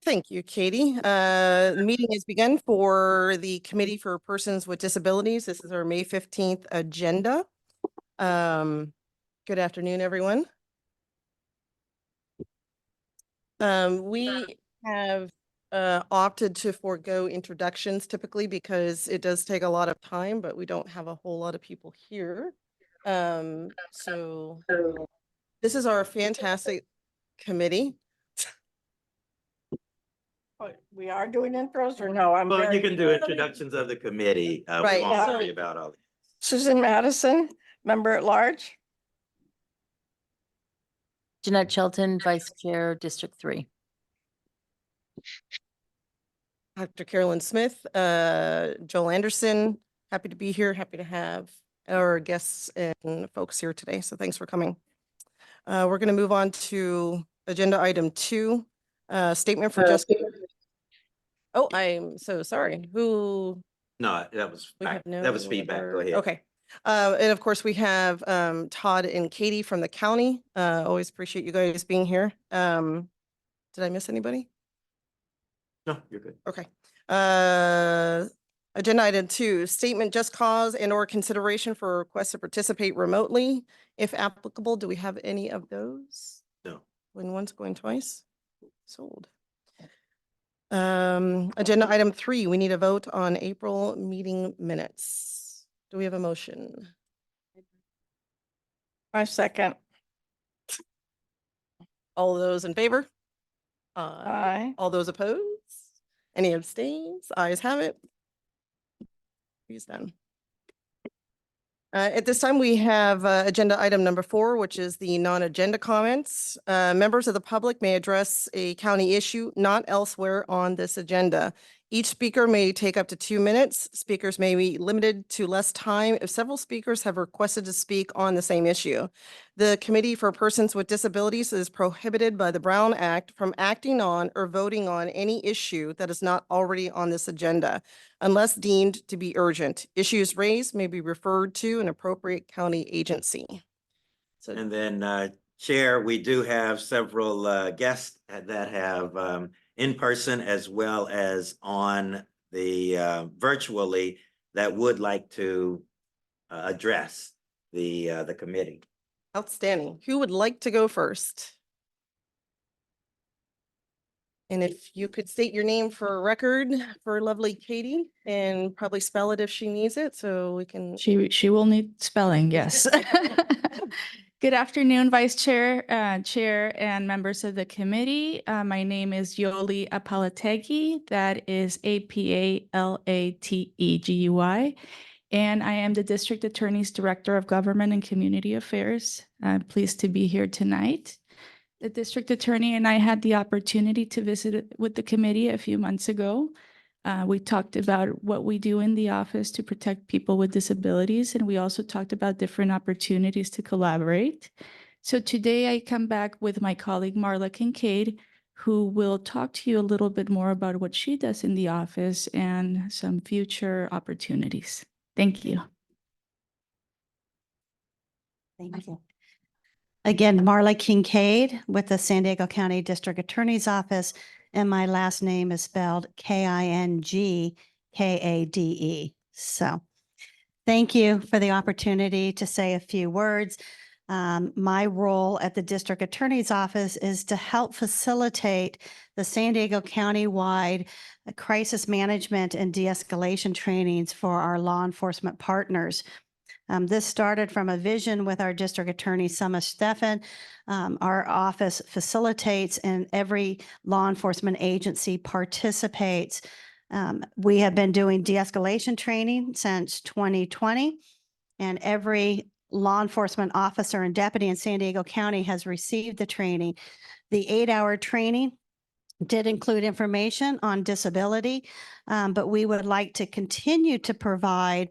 Thank you, Katie. Meeting is begun for the Committee for Persons with Disabilities. This is our May 15th agenda. Good afternoon, everyone. We have opted to forego introductions typically because it does take a lot of time, but we don't have a whole lot of people here. So this is our fantastic committee. We are doing intros or no? Well, you can do introductions of the committee. Right. We won't worry about all. Susan Madison, member at large. Jeanette Shelton, Vice Chair, District 3. Dr. Carolyn Smith, Joel Anderson, happy to be here, happy to have our guests and folks here today. So thanks for coming. We're going to move on to agenda item 2, statement for justice. Oh, I'm so sorry. Who? No, that was feedback. Go ahead. Okay. And of course we have Todd and Katie from the county. Always appreciate you guys being here. Did I miss anybody? No, you're good. Okay. Agenda item 2, statement just cause and or consideration for requests to participate remotely. If applicable, do we have any of those? No. Going once, going twice? Sold. Agenda item 3, we need a vote on April meeting minutes. Do we have a motion? I second. All those in favor? Aye. All those opposed? Any abstains? Ayes have it. He's done. At this time, we have agenda item number 4, which is the non-agenda comments. Members of the public may address a county issue not elsewhere on this agenda. Each speaker may take up to 2 minutes. Speakers may be limited to less time if several speakers have requested to speak on the same issue. The Committee for Persons with Disabilities is prohibited by the Brown Act from acting on or voting on any issue that is not already on this agenda, unless deemed to be urgent. Issues raised may be referred to an appropriate county agency. So, And then, Chair, we do have several guests that have in person as well as on the virtually that would like to address the committee. outstanding. Who would like to go first? And if you could state your name for a record for lovely Katie and probably spell it if she needs it so we can. She will need spelling, yes. Good afternoon, Vice Chair, Chair, and members of the committee. My name is Yoli Apalategui. That is Apalategui. And I am the District Attorney's Director of Government and Community Affairs. I'm pleased to be here tonight. The District Attorney and I had the opportunity to visit with the committee a few months ago. We talked about what we do in the office to protect people with disabilities, and we also talked about different opportunities to collaborate. So today I come back with my colleague Marla Kincaid, who will talk to you a little bit more about what she does in the office and some future opportunities. Thank you. Thank you. Again, Marla Kincaid with the San Diego County District Attorney's Office, and my last name is spelled Kingkade. So thank you for the opportunity to say a few words. My role at the District Attorney's Office is to help facilitate the San Diego County-wide crisis management and de-escalation trainings for our law enforcement partners. This started from a vision with our District Attorney, Summa Stephan. Our office facilitates and every law enforcement agency participates. We have been doing de-escalation training since 2020, and every law enforcement officer and deputy in San Diego County has received the training. The 8-hour training did include information on disability, but we would like to continue to provide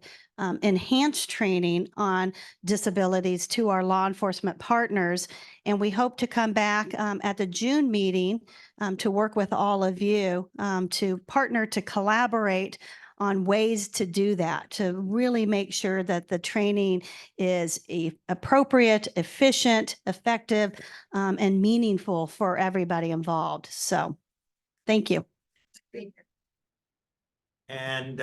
enhanced training on disabilities to our law enforcement partners. And we hope to come back at the June meeting to work with all of you to partner, to collaborate on ways to do that, to really make sure that the training is appropriate, efficient, effective, and meaningful for everybody involved. So Thank you. And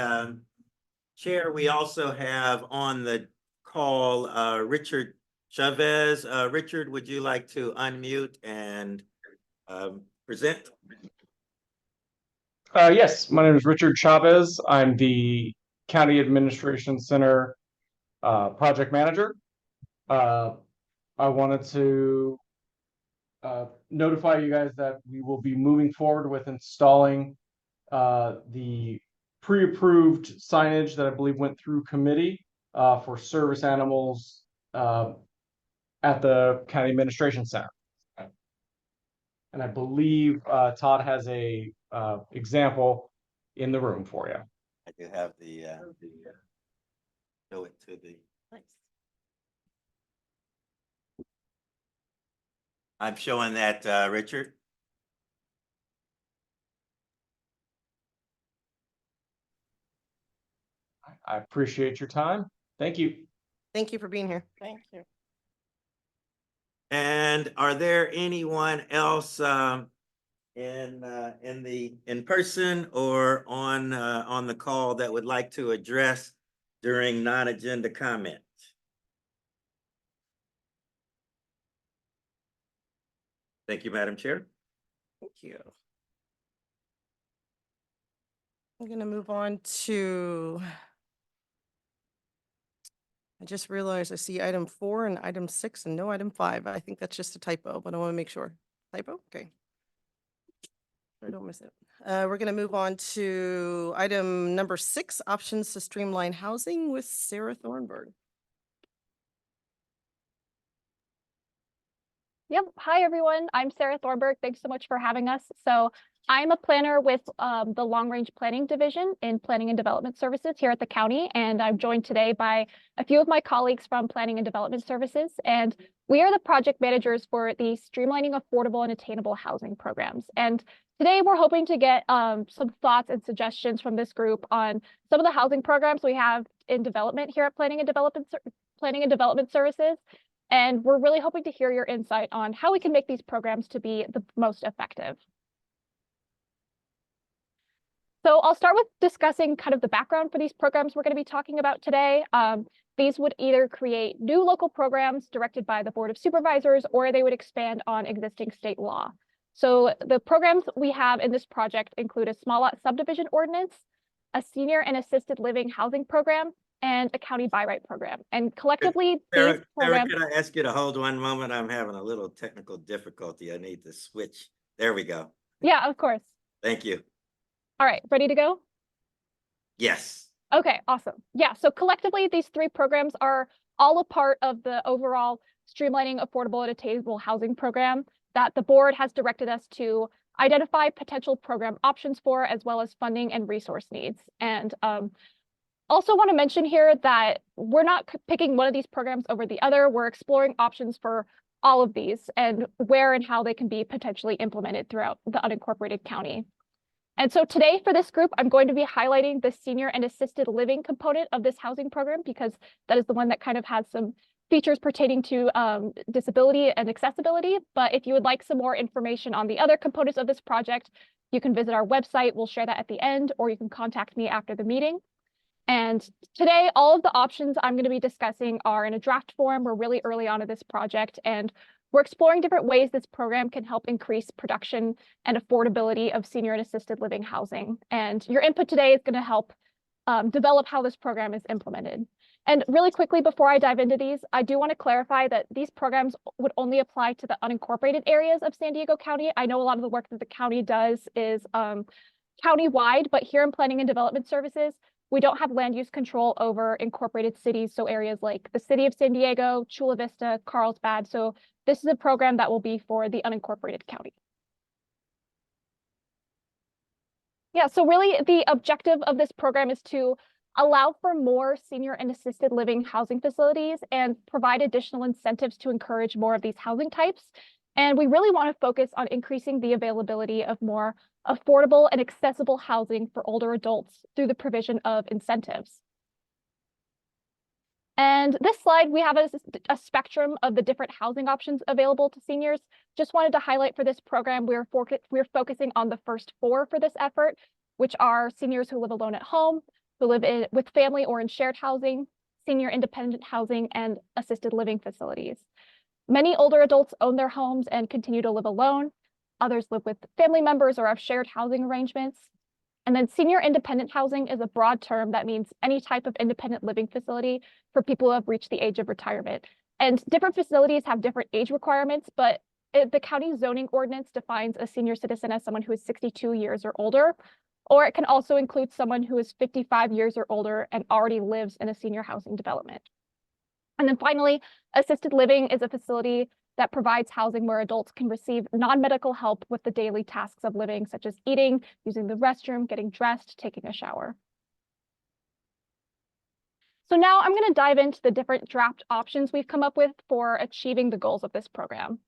Chair, we also have on the call Richard Chavez. Richard, would you like to unmute and present? Yes, my name is Richard Chavez. I'm the County Administration Center project manager. I wanted to notify you guys that we will be moving forward with installing the pre-approved signage that I believe went through committee for service animals at the County Administration Center. And I believe Todd has a example in the room for you. I do have the show it to the. I'm showing that, Richard. I appreciate your time. Thank you. Thank you for being here. Thank you. And are there anyone else in person or on the call that would like to address during non-agenda comments? Thank you, Madam Chair. Thank you. I'm going to move on to, I just realized I see item 4 and item 6 and no item 5. I think that's just a typo, but I want to make sure. Typo? Okay. I don't miss it. We're going to move on to item number 6, options to streamline housing with Sarah Thornburg. Yep. Hi, everyone. I'm Sarah Thornburg. Thanks so much for having us. So I'm a planner with the Long Range Planning Division in Planning and Development Services here at the county. And I'm joined today by a few of my colleagues from Planning and Development Services. And we are the project managers for the Streamlining Affordable and Attainable Housing programs. And today we're hoping to get some thoughts and suggestions from this group on some of the housing programs we have in development here at Planning and Development Services. And we're really hoping to hear your insight on how we can make these programs to be the most effective. So I'll start with discussing kind of the background for these programs we're going to be talking about today. These would either create new local programs directed by the Board of Supervisors, or they would expand on existing state law. So the programs we have in this project include a small lot subdivision ordinance, a senior and assisted living housing program, and a county by right program. And collectively, these programs— Sarah, could I ask you to hold one moment? I'm having a little technical difficulty. I need to switch. There we go. Yeah, of course. Thank you. All right, ready to go? Yes. Okay, awesome. Yeah, so collectively, these 3 programs are all a part of the overall Streamlining Affordable and Attainable Housing program that the board has directed us to identify potential program options for, as well as funding and resource needs. And also want to mention here that we're not picking one of these programs over the other. We're exploring options for all of these and where and how they can be potentially implemented throughout the unincorporated county. And so today for this group, I'm going to be highlighting the senior and assisted living component of this housing program, because that is the one that kind of has some features pertaining to disability and accessibility. But if you would like some more information on the other components of this project, you can visit our website. We'll share that at the end, or you can contact me after the meeting. And today, all of the options I'm going to be discussing are in a draft form. We're really early on in this project, and we're exploring different ways this program can help increase production and affordability of senior and assisted living housing. And your input today is going to help develop how this program is implemented. And really quickly, before I dive into these, I do want to clarify that these programs would only apply to the unincorporated areas of San Diego County. I know a lot of the work that the county does is county-wide, but here in Planning and Development Services, we don't have land use control over incorporated cities, so areas like the city of San Diego, Chula Vista, Carlsbad. So this is a program that will be for the unincorporated county. Yeah, so really the objective of this program is to allow for more senior and assisted living housing facilities and provide additional incentives to encourage more of these housing types. And we really want to focus on increasing the availability of more affordable and accessible housing for older adults through the provision of incentives. And this slide, we have a spectrum of the different housing options available to seniors. Just wanted to highlight for this program, we're focusing on the first 4 for this effort, which are seniors who live alone at home, who live with family or in shared housing, senior independent housing, and assisted living facilities. Many older adults own their homes and continue to live alone. Others live with family members or have shared housing arrangements. And then senior independent housing is a broad term that means any type of independent living facility for people who have reached the age of retirement. And different facilities have different age requirements, but the county zoning ordinance defines a senior citizen as someone who is 62 years or older, or it can also include someone who is 55 years or older and already lives in a senior housing development. And then finally, assisted living is a facility that provides housing where adults can receive non-medical help with the daily tasks of living, such as eating, using the restroom, getting dressed, taking a shower. So now I'm going to dive into the different draft options we've come up with for achieving the goals of this program.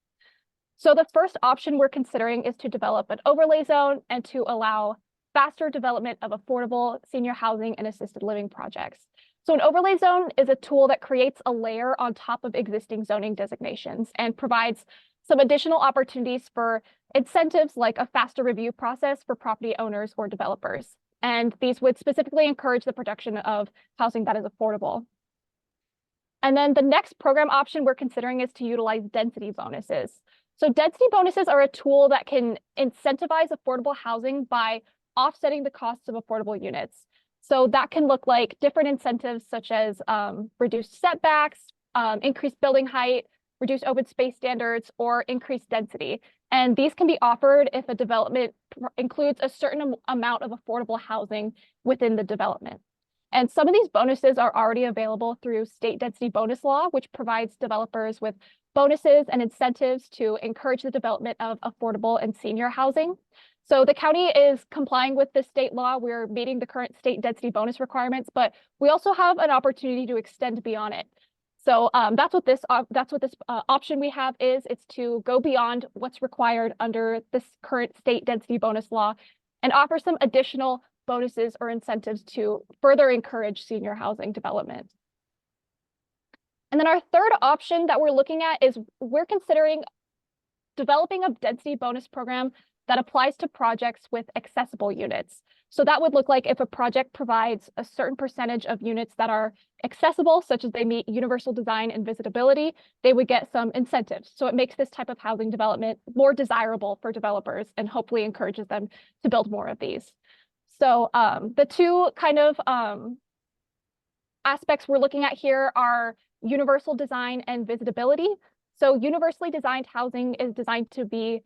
So the first option we're considering is to develop an overlay zone and to allow faster development of affordable senior housing and assisted living projects. So an overlay zone is a tool that creates a layer on top of existing zoning designations and provides some additional opportunities for incentives like a faster review process for property owners or developers. And these would specifically encourage the production of housing that is affordable. And then the next program option we're considering is to utilize density bonuses. So density bonuses are a tool that can incentivize affordable housing by offsetting the costs of affordable units. So that can look like different incentives such as reduced setbacks, increased building height, reduced open space standards, or increased density. And these can be offered if a development includes a certain amount of affordable housing within the development. And some of these bonuses are already available through state density bonus law, which provides developers with bonuses and incentives to encourage the development of affordable and senior housing. So the county is complying with the state law. We're meeting the current state density bonus requirements, but we also have an opportunity to extend beyond it. So that's what this option we have is. It's to go beyond what's required under this current state density bonus law and offer some additional bonuses or incentives to further encourage senior housing development. And then our third option that we're looking at is we're considering developing a density bonus program that applies to projects with accessible units. So that would look like if a project provides a certain percentage of units that are accessible, such as they meet universal design and visitability, they would get some incentives. So it makes this type of housing development more desirable for developers and hopefully encourages them to build more of these. So the two kind of aspects we're looking at here are universal design and visitability. So universally designed housing is designed to be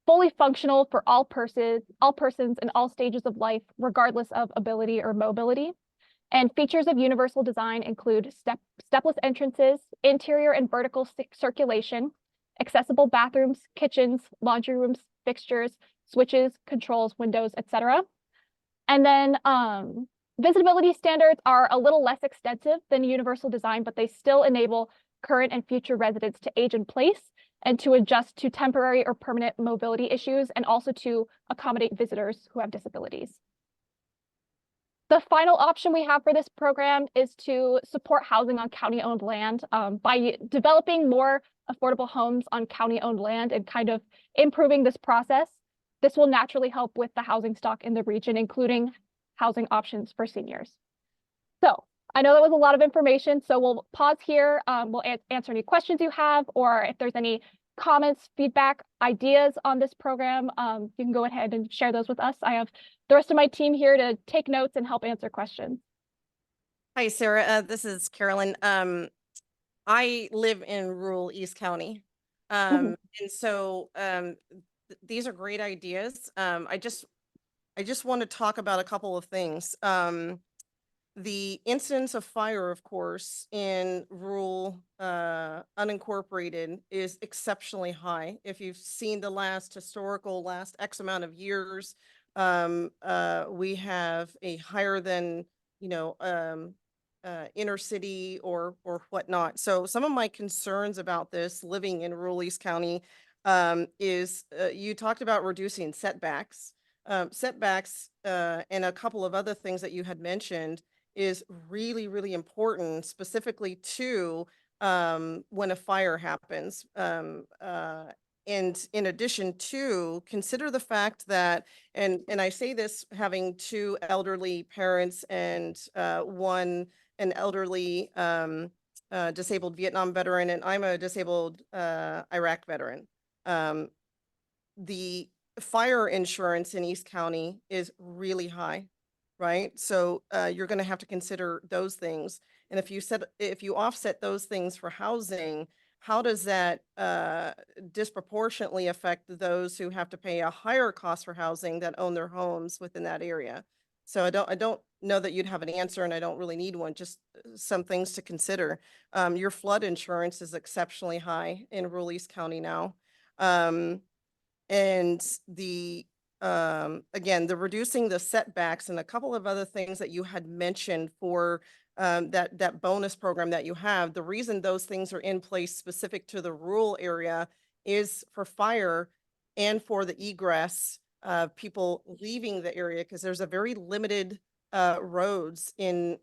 fully functional for all persons in all stages of life, regardless of ability or mobility. And features of universal design include stepless entrances, interior and vertical circulation, accessible bathrooms, kitchens, laundry rooms, fixtures, switches, controls, windows, etc. And then visibility standards are a little less extensive than universal design, but they still enable current and future residents to age in place and to adjust to temporary or permanent mobility issues, and also to accommodate visitors who have disabilities. The final option we have for this program is to support housing on county-owned land by developing more affordable homes on county-owned land and kind of improving this process. This will naturally help with the housing stock in the region, including housing options for seniors. So I know that was a lot of information, so we'll pause here. We'll answer any questions you have, or if there's any comments, feedback, ideas on this program, you can go ahead and share those with us. I have the rest of my team here to take notes and help answer questions. Hi, Sarah. This is Carolyn. I live in rural East County. And so these are great ideas. I just want to talk about a couple of things. The incidence of fire, of course, in rural unincorporated is exceptionally high. If you've seen the last X amount of years, we have a higher than, inner city or whatnot. So some of my concerns about this living in rural East County is you talked about reducing setbacks. And a couple of other things that you had mentioned is really, really important, specifically to when a fire happens. And in addition to, consider the fact that, and I say this having two elderly parents and an elderly disabled Vietnam veteran, and I'm a disabled Iraq veteran. The fire insurance in East County is really high, right? So you're going to have to consider those things. And if you offset those things for housing, how does that disproportionately affect those who have to pay a higher cost for housing that own their homes within that area? So I don't know that you'd have an answer, and I don't really need one, just some things to consider. Your flood insurance is exceptionally high in rural East County now. And again, the reducing the setbacks and a couple of other things that you had mentioned for that bonus program that you have. The reason those things are in place specific to the rural area is for fire and for the egress of people leaving the area, because there's a very limited roads in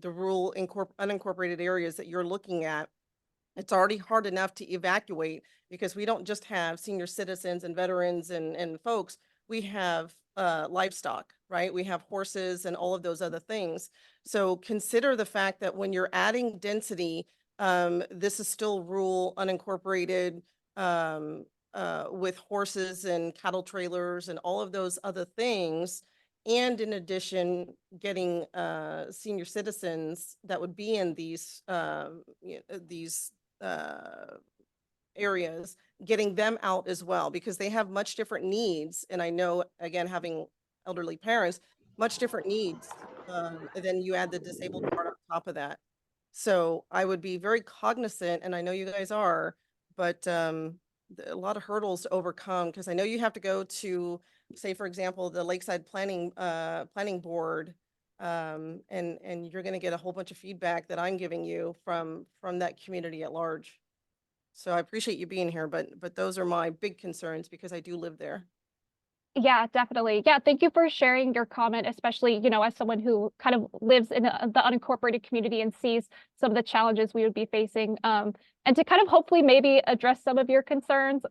the rural unincorporated areas that you're looking at. It's already hard enough to evacuate because we don't just have senior citizens and veterans and folks, we have livestock, right? We have horses and all of those other things. So consider the fact that when you're adding density, this is still rural, unincorporated, with horses and cattle trailers and all of those other things. And in addition, getting senior citizens that would be in these areas, getting them out as well, because they have much different needs. And I know, again, having elderly parents, much different needs. Then you add the disabled part on top of that. So I would be very cognizant, and I know you guys are, but a lot of hurdles to overcome, because I know you have to go to, say, for example, the Lakeside Planning Board, and you're going to get a whole bunch of feedback that I'm giving you from that community at large. So I appreciate you being here, but those are my big concerns because I do live there. Yeah, definitely. Yeah, thank you for sharing your comment, especially, as someone who kind of lives in the unincorporated community and sees some of the challenges we would be facing, and to kind of hopefully maybe address some of your concerns.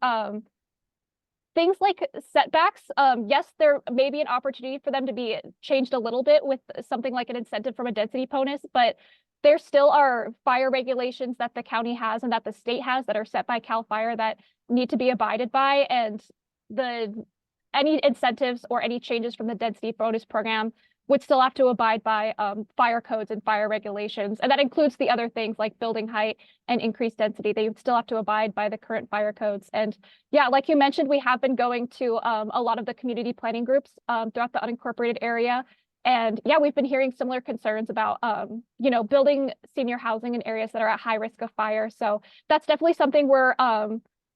Things like setbacks, yes, there may be an opportunity for them to be changed a little bit with something like an incentive from a density bonus, but there still are fire regulations that the county has and that the state has that are set by CAL FIRE that need to be abided by, and any incentives or any changes from the density bonus program would still have to abide by fire codes and fire regulations. And that includes the other things like building height and increased density. They would still have to abide by the current fire codes. And yeah, like you mentioned, we have been going to a lot of the community planning groups throughout the unincorporated area. And yeah, we've been hearing similar concerns about, building senior housing in areas that are at high risk of fire. So that's definitely something we're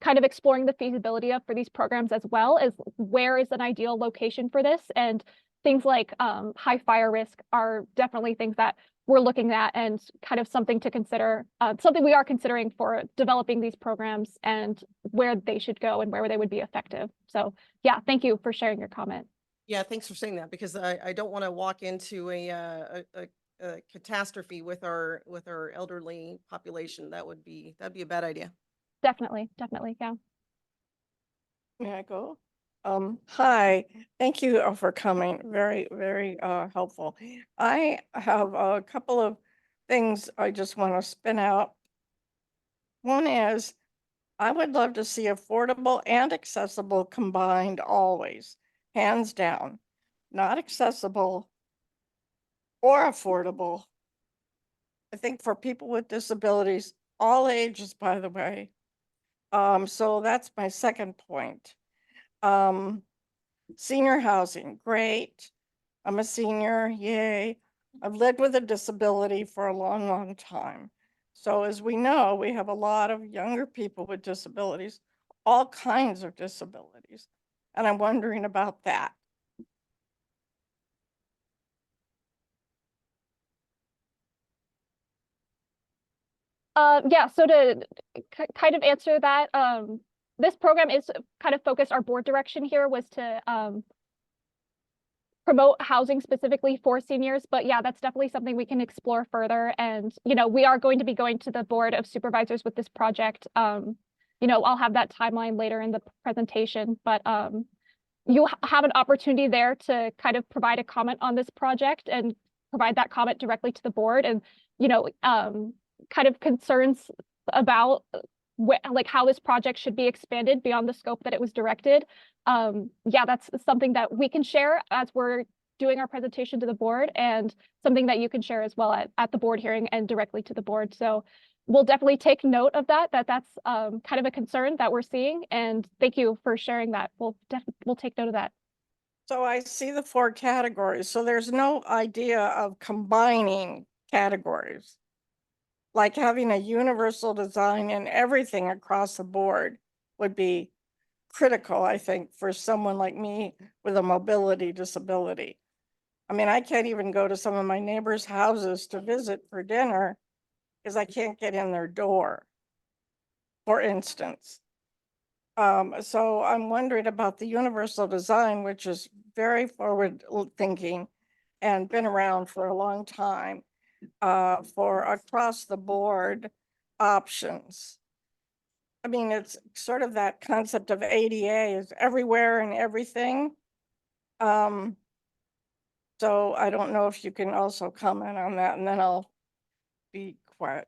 kind of exploring the feasibility of for these programs, as well as where is an ideal location for this. And things like high fire risk are definitely things that we're looking at and kind of something to consider, something we are considering for developing these programs and where they should go and where they would be effective. So yeah, thank you for sharing your comment. Yeah, thanks for saying that, because I don't want to walk into a catastrophe with our elderly population. That'd be a bad idea. Definitely, yeah. May I go? Hi, thank you for coming. Very, very helpful. I have a couple of things I just want to spin out. One is, I would love to see affordable and accessible combined always, hands down. Not accessible or affordable. I think for people with disabilities, all ages, by the way. So that's my second point. Senior housing, great. I'm a senior, yay. I've lived with a disability for a long, long time. So as we know, we have a lot of younger people with disabilities, all kinds of disabilities. And I'm wondering about that. Yeah, so to kind of answer that, this program is kind of focused, our board direction here was to promote housing specifically for seniors, but yeah, that's definitely something we can explore further. And, you know, we are going to be going to the Board of Supervisors with this project. You know, I'll have that timeline later in the presentation, but you have an opportunity there to kind of provide a comment on this project and provide that comment directly to the board, and, you know, kind of concerns about like how this project should be expanded beyond the scope that it was directed. Yeah, that's something that we can share as we're doing our presentation to the board, and something that you can share as well at the board hearing and directly to the board. So we'll definitely take note of that, that's kind of a concern that we're seeing. And thank you for sharing that. We'll take note of that. So I see the 4 categories. So there's no idea of combining categories. Like having a universal design and everything across the board would be critical, I think, for someone like me with a mobility disability. I mean, I can't even go to some of my neighbors' houses to visit for dinner because I can't get in their door, for instance. So I'm wondering about the universal design, which is very forward thinking and been around for a long time, for across the board options. I mean, it's sort of that concept of ADA is everywhere and everything. So I don't know if you can also comment on that, and then I'll be quiet.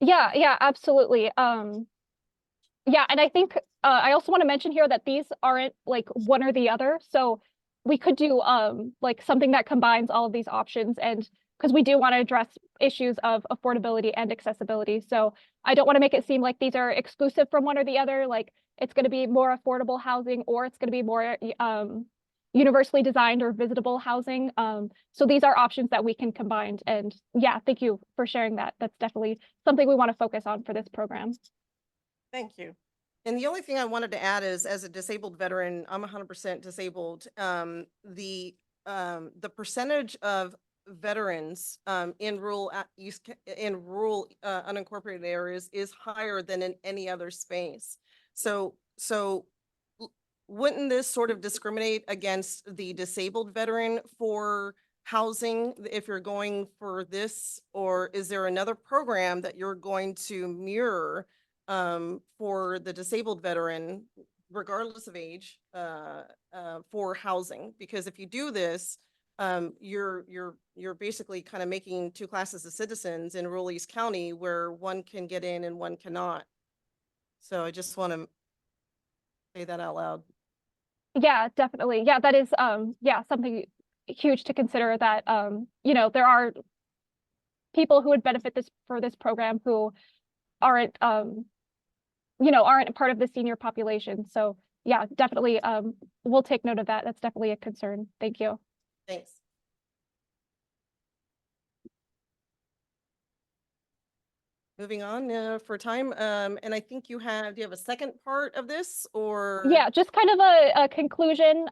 Yeah, absolutely. Yeah, and I think I also want to mention here that these aren't like one or the other. So we could do like something that combines all of these options, and because we do want to address issues of affordability and accessibility. So I don't want to make it seem like these are exclusive from one or the other, like it's going to be more affordable housing or it's going to be more universally designed or visitable housing. So these are options that we can combine. And yeah, thank you for sharing that. That's definitely something we want to focus on for this program. Thank you. And the only thing I wanted to add is, as a disabled veteran, I'm 100% disabled. The percentage of veterans in rural unincorporated areas is higher than in any other space. So wouldn't this sort of discriminate against the disabled veteran for housing if you're going for this? Or is there another program that you're going to mirror for the disabled veteran, regardless of age, for housing? Because if you do this, you're basically kind of making 2 classes of citizens in rural East County where one can get in and one cannot. So I just want to say that out loud. Yeah, definitely. Yeah, that is yeah, something huge to consider, that you know, there are people who would benefit for this program who aren't you know, aren't part of the senior population. So yeah, definitely we'll take note of that. That's definitely a concern. Thank you. Thanks. Moving on for time. And I think do you have a second part of this, or? Yeah, just kind of a conclusion.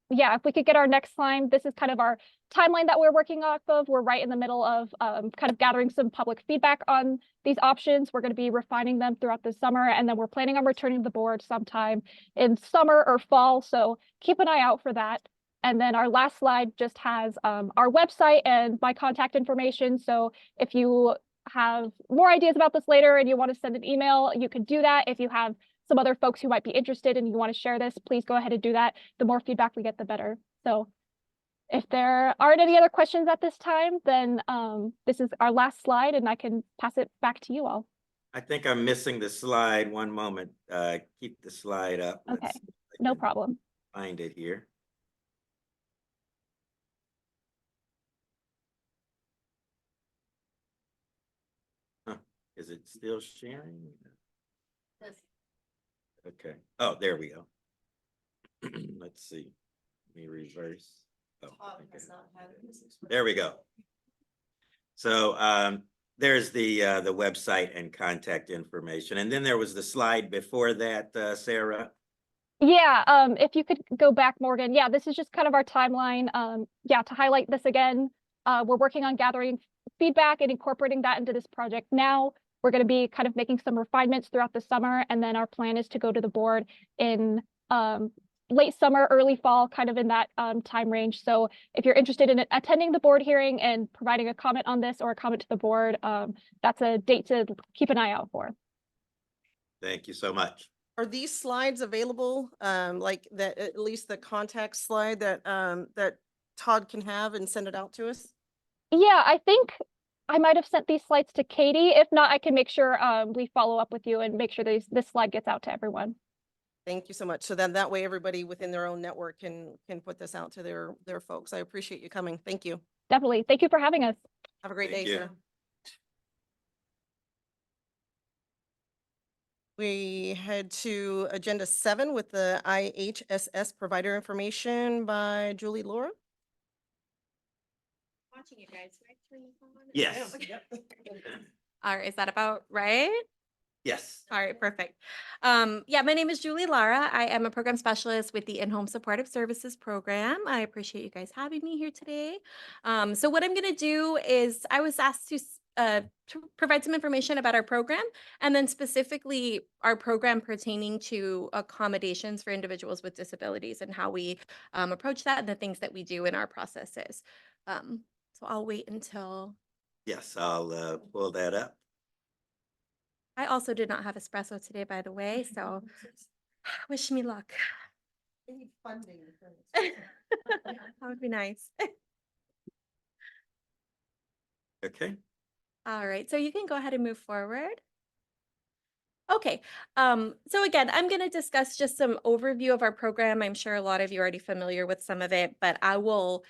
Yeah, if we could get our next slide, this is kind of our timeline that we're working off of. We're right in the middle of kind of gathering some public feedback on these options. We're going to be refining them throughout the summer, and then we're planning on returning to the board sometime in summer or fall. So keep an eye out for that. And then our last slide just has our website and my contact information. So if you have more ideas about this later and you want to send an email, you can do that. If you have some other folks who might be interested and you want to share this, please go ahead and do that. The more feedback we get, the better. So if there aren't any other questions at this time, then this is our last slide and I can pass it back to you all. I think I'm missing the slide. One moment. Keep the slide up. Okay, Let's see if I no can problem. find it here. Huh. Is it still sharing? Okay. Oh, there we go. Let's see. Let me reverse. Oh, okay. There we go. So there's the website and contact information. And then there was the slide before that, Sarah. Yeah, if you could go back, Morgan. Yeah, this is just kind of our timeline. Yeah, to highlight this again, we're working on gathering feedback and incorporating that into this project now. We're going to be kind of making some refinements throughout the summer, and then our plan is to go to the board in late summer, early fall, kind of in that time range. So if you're interested in attending the board hearing and providing a comment on this or a comment to the board, that's a date to keep an eye out for. Thank you so much. Are these slides available? Like that, at least the contact slide that, that Todd can have and send it out to us? Yeah, I think I might have sent these slides to Katie. If not, I can make sure we follow up with you and make sure this slide gets out to everyone. Thank you so much. So then that way everybody within their own network can put this out to their folks. I appreciate you coming. Thank you. Definitely. Thank you for having us. Have a great Thank day, you. sir. We head to agenda 7 with the IHSS provider information by Julie Laura. Watching you guys. Can I turn this on? Yes. All right, is that about right? Yes. All right, perfect. Yeah, my name is Julie Lara. I am a program specialist with the In-Home Supportive Services program. I appreciate you guys having me here today. So what I'm going to do is I was asked to provide some information about our program, and then specifically our program pertaining to accommodations for individuals with disabilities and how we approach that and the things that we do in our processes. So I'll wait until. Yes, I'll pull that up. I also did not have espresso today, by the way, so wish me luck. We need funding. That would be nice. Okay. All right, so you can go ahead and move forward. Okay, so again, I'm going to discuss just some overview of our program. I'm sure a lot of you are already familiar with some of it, but I will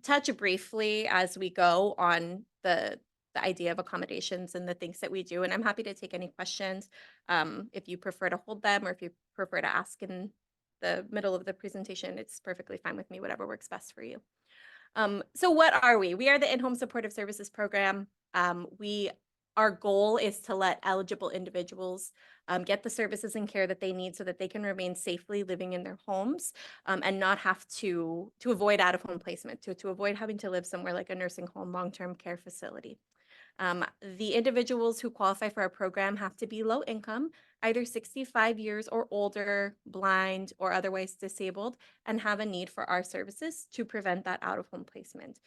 touch briefly as we go on the idea of accommodations and the things that we do. And I'm happy to take any questions if you prefer to hold them or if you prefer to ask in the middle of the presentation. It's perfectly fine with me, whatever works best for you. So what are we? We are the In-Home Supportive Services program. Our goal is to let eligible individuals get the services and care that they need so that they can remain safely living in their homes and not have to avoid out-of-home placement, to avoid having to live somewhere like a nursing home, long-term care facility. The individuals who qualify for our program have to be low income, either 65 years or older, blind, or otherwise disabled, and have a need for our services to prevent that out-of-home placement.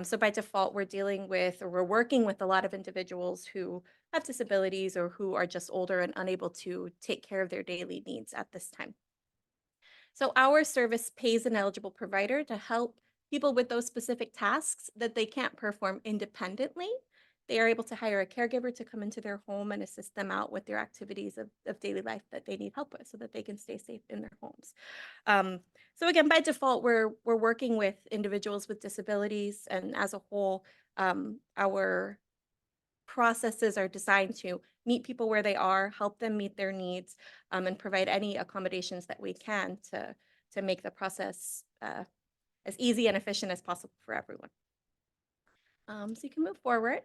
So by default, we're working with a lot of individuals who have disabilities or who are just older and unable to take care of their daily needs at this time. So our service pays an eligible provider to help people with those specific tasks that they can't perform independently. They are able to hire a caregiver to come into their home and assist them out with their activities of daily life that they need help with so that they can stay safe in their homes. So again, by default, we're working with individuals with disabilities, and as a whole, our processes are designed to meet people where they are, help them meet their needs, and provide any accommodations that we can to make the process as easy and efficient as possible for everyone. So you can move forward.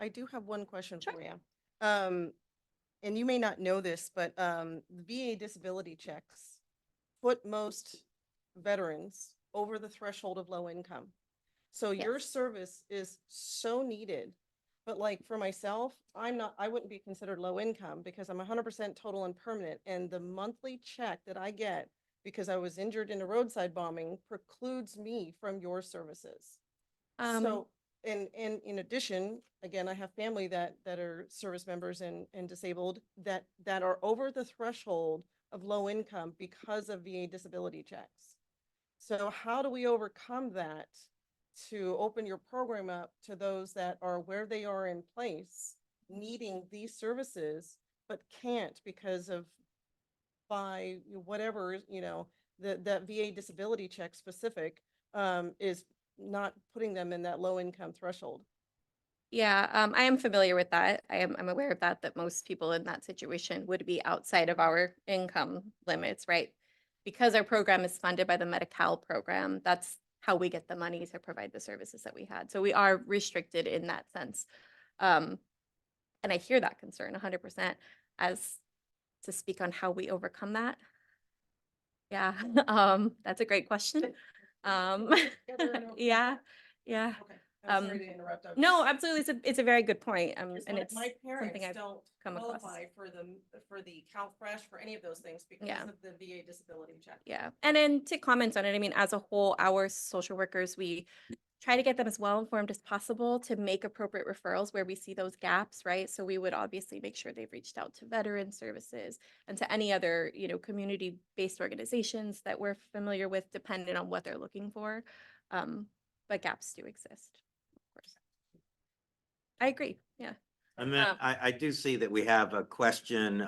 I do have one question Sure. for you. And you may not know this, but VA disability checks put most veterans over the threshold of low income. So your Yes. service is so needed. But like for myself, I wouldn't be considered low income because I'm 100% total and permanent. And the monthly check that I get because I was injured in a roadside bombing precludes me from your services. So, and in addition, again, I have family that are service members and disabled that are over the threshold of low income because of VA disability checks. So how do we overcome that to open your program up to those that are where they are in place, needing these services, but can't because of by whatever, that VA disability check specific is not putting them in that low income threshold? Yeah, I am familiar with that. I'm aware of that most people in that situation would be outside of our income limits, right? Because our program is funded by the Medi-Cal program, that's how we get the money to provide the services that we had. So we are restricted in that sense. And I hear that concern 100%. As to speak on how we overcome that. Yeah, that's a great question. Yeah, yeah. I'm sorry to interrupt. I'm No, just- absolutely. It's a very good point. because And my- it's my something parents I've don't come across. qualify for the CalFresh, for any of those things because Yeah. of the VA disability check. Yeah. And then to comment on it, I mean, as a whole, our social workers, we try to get them as well informed as possible to make appropriate referrals where we see those gaps, right? So we would obviously make sure they've reached out to veteran services and to any other, community-based organizations that we're familiar with, depending on what they're looking for. But gaps do exist, of course. I agree. Yeah. And then I do see that we have a question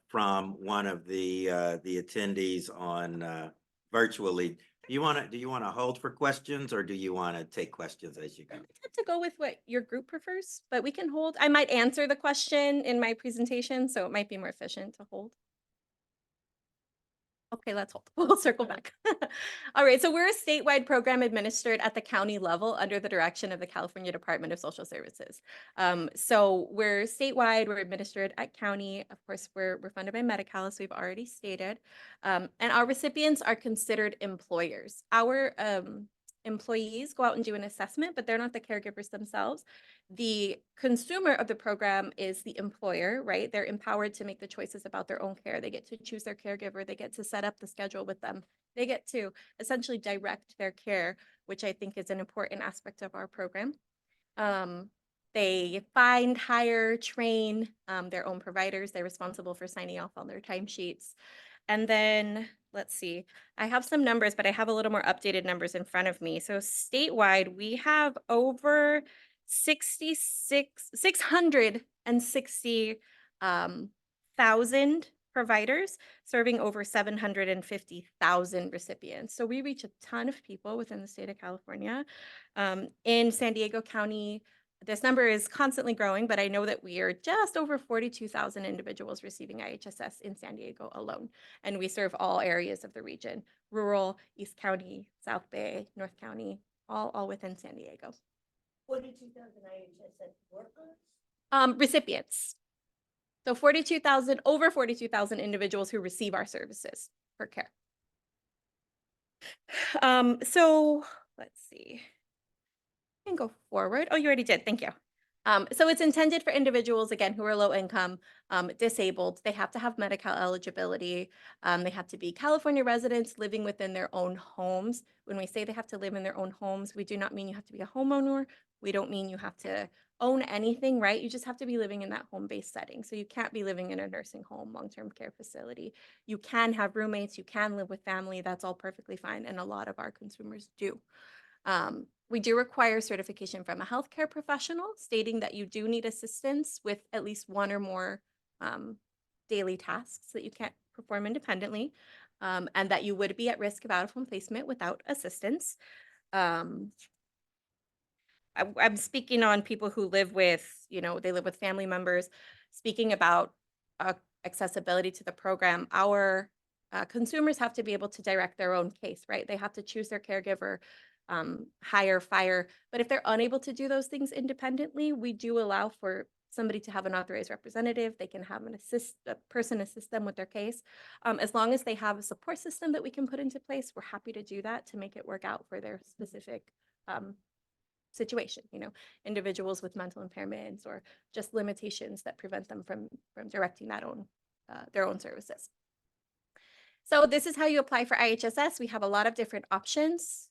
from one of the attendees on virtually. Do you want to hold for questions, or do you want to take questions as you go? I tend to go with what your group prefers, but we can hold. I might answer the question in my presentation, so it might be more efficient to hold. Okay, let's hold. We'll circle back. All right, so we're a statewide program administered at the county level under the direction of the California Department of Social Services. So we're statewide, we're administered at county. Of course, we're funded by Medi-Cal, as we've already stated. And our recipients are considered employers. Our employees go out and do an assessment, but they're not the caregivers themselves. The consumer of the program is the employer, right? They're empowered to make the choices about their own care. They get to choose their caregiver. They get to set up the schedule with them. They get to essentially direct their care, which I think is an important aspect of our program. They find, hire, train their own providers. They're responsible for signing off on their timesheets. And then, let's see, I have some numbers, but I have a little more updated numbers in front of me. So statewide, we have over 660,000 providers serving over 750,000 recipients. So we reach a ton of people within the state of California. In San Diego County, this number is constantly growing, but I know that we are just over 42,000 individuals receiving IHSS in San Diego alone. And we serve all areas of the region: rural, East County, South Bay, North County, all within San Diego. 42,000 IHSS workers? Recipients. So over 42,000 individuals who receive our services for care. So let's see. I can go forward. Oh, you already did. Thank you. So it's intended for individuals, again, who are low income, disabled. They have to have Medi-Cal eligibility. They have to be California residents living within their own homes. When we say they have to live in their own homes, we do not mean you have to be a homeowner. We don't mean you have to own anything, right? You just have to be living in that home-based setting. So you can't be living in a nursing home, long-term care facility. You can have roommates. You can live with family. That's all perfectly fine. And a lot of our consumers do. We do require certification from a healthcare professional stating that you do need assistance with at least one or more daily tasks that you can't perform independently, and that you would be at risk of out-of-home placement without assistance. I'm speaking on people who live with, they live with family members. Speaking about accessibility to the program, our consumers have to be able to direct their own case, right? They have to choose their caregiver, hire, fire. But if they're unable to do those things independently, we do allow for somebody to have an authorized representative. They can have a person assist them with their case. As long as they have a support system that we can put into place, we're happy to do that to make it work out for their specific situation. Individuals with mental impairments or just limitations that prevent them from directing their own services. So this is how you apply for IHSS. We have a lot of different options.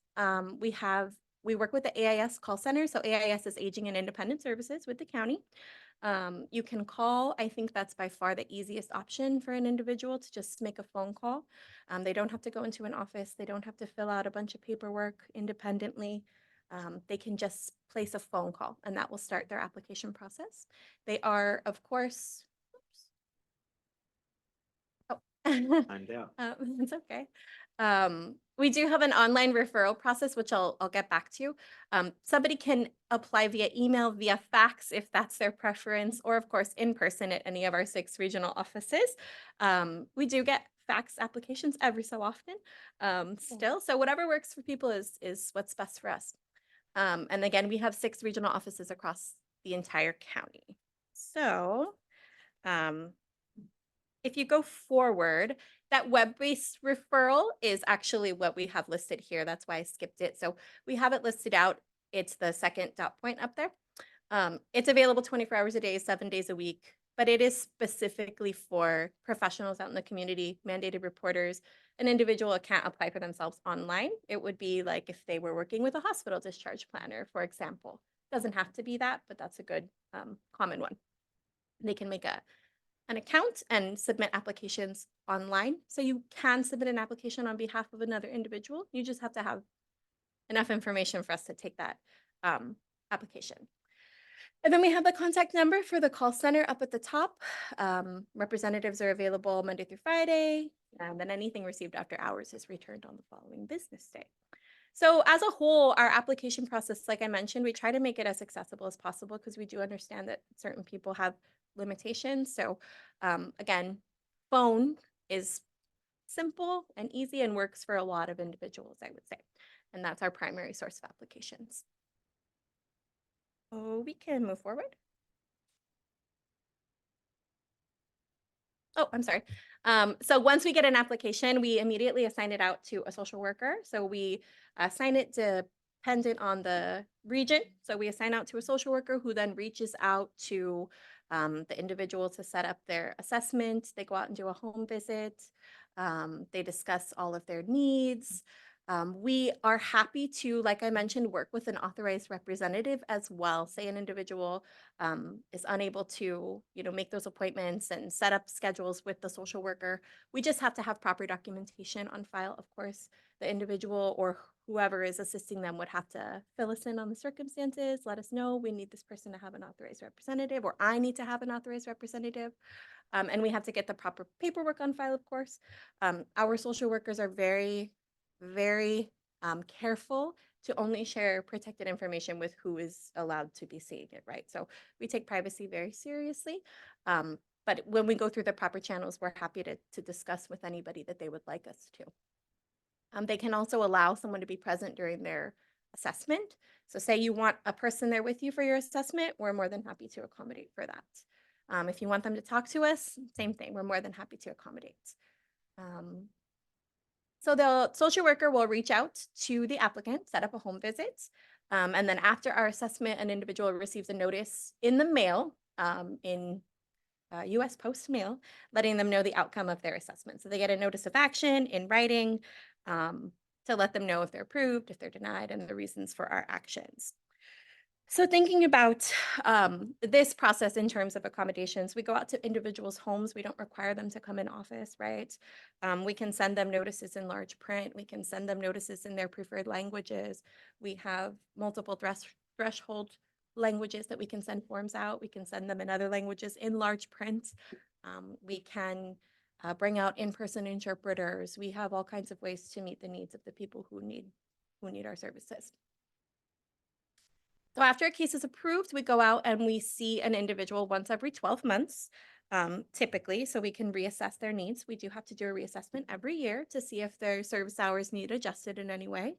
We work with the AIS call center. So AIS is Aging and Independent Services with the county. You can call. I think that's by far the easiest option for an individual to just make a phone call. They don't have to go into an office. They don't have to fill out a bunch of paperwork independently. They can just place a phone call, and that will start their application process. They are, of course, Find out. it's okay. We do have an online referral process, which I'll get back to. Somebody can apply via email, via fax, if that's their preference, or of course, in person at any of our 6 regional offices. We do get fax applications every so often still. So whatever works for people is what's best for us. And again, we have 6 regional offices across the entire county. So, if you go forward, that web-based referral is actually what we have listed here. That's why I skipped it. So we have it listed out It's the second dot point up there. It's available 24 hours a day, 7 days a week, but it is specifically for professionals out in the community, mandated reporters. An individual can't apply for themselves online. It would be like if they were working with a hospital discharge planner, for example. Doesn't have to be that, but that's a good common one. They can make an account and submit applications online. So you can submit an application on behalf of another individual. You just have to have enough information for us to take that application. And then we have the contact number for the call center up at the top. Representatives are available Monday through Friday, and then anything received after hours is returned on the following business day. So as a whole, our application process, like I mentioned, we try to make it as accessible as possible because we do understand that certain people have limitations. So again, phone is simple and easy and works for a lot of individuals, I would say. And that's our primary source of applications. Oh, we can move forward. Oh, I'm sorry. So once we get an application, we immediately assign it out to a social worker. So we assign it dependent on the region. So we assign out to a social worker who then reaches out to the individual to set up their assessment. They go out and do a home visit. They discuss all of their needs. We are happy to, like I mentioned, work with an authorized representative as well. Say an individual is unable to, make those appointments and set up schedules with the social worker. We just have to have proper documentation on file. Of course, the individual or whoever is assisting them would have to fill us in on the circumstances, let us know we need this person to have an authorized representative, or I need to have an authorized representative. And we have to get the proper paperwork on file, of course. Our social workers are very, very careful to only share protected information with who is allowed to be seeing it, right? So we take privacy very seriously. But when we go through the proper channels, we're happy to discuss with anybody that they would like us to. They can also allow someone to be present during their assessment. So say you want a person there with you for your assessment, we're more than happy to accommodate for that. If you want them to talk to us, same thing, we're more than happy to accommodate. So the social worker will reach out to the applicant, set up a home visit. And then after our assessment, an individual receives a notice in the mail, in US Post mail, letting them know the outcome of their assessment. So they get a notice of action in writing to let them know if they're approved, if they're denied, and the reasons for our actions. So thinking about this process in terms of accommodations, we go out to individuals' homes. We don't require them to come in office, right? We can send them notices in large print. We can send them notices in their preferred languages. We have multiple threshold languages that we can send forms out. We can send them in other languages in large print. We can bring out in-person interpreters. We have all kinds of ways to meet the needs of the people who need our services. So after a case is approved, we go out and we see an individual once every 12 months, typically, so we can reassess their needs. We do have to do a reassessment every year to see if their service hours need adjusted in any way.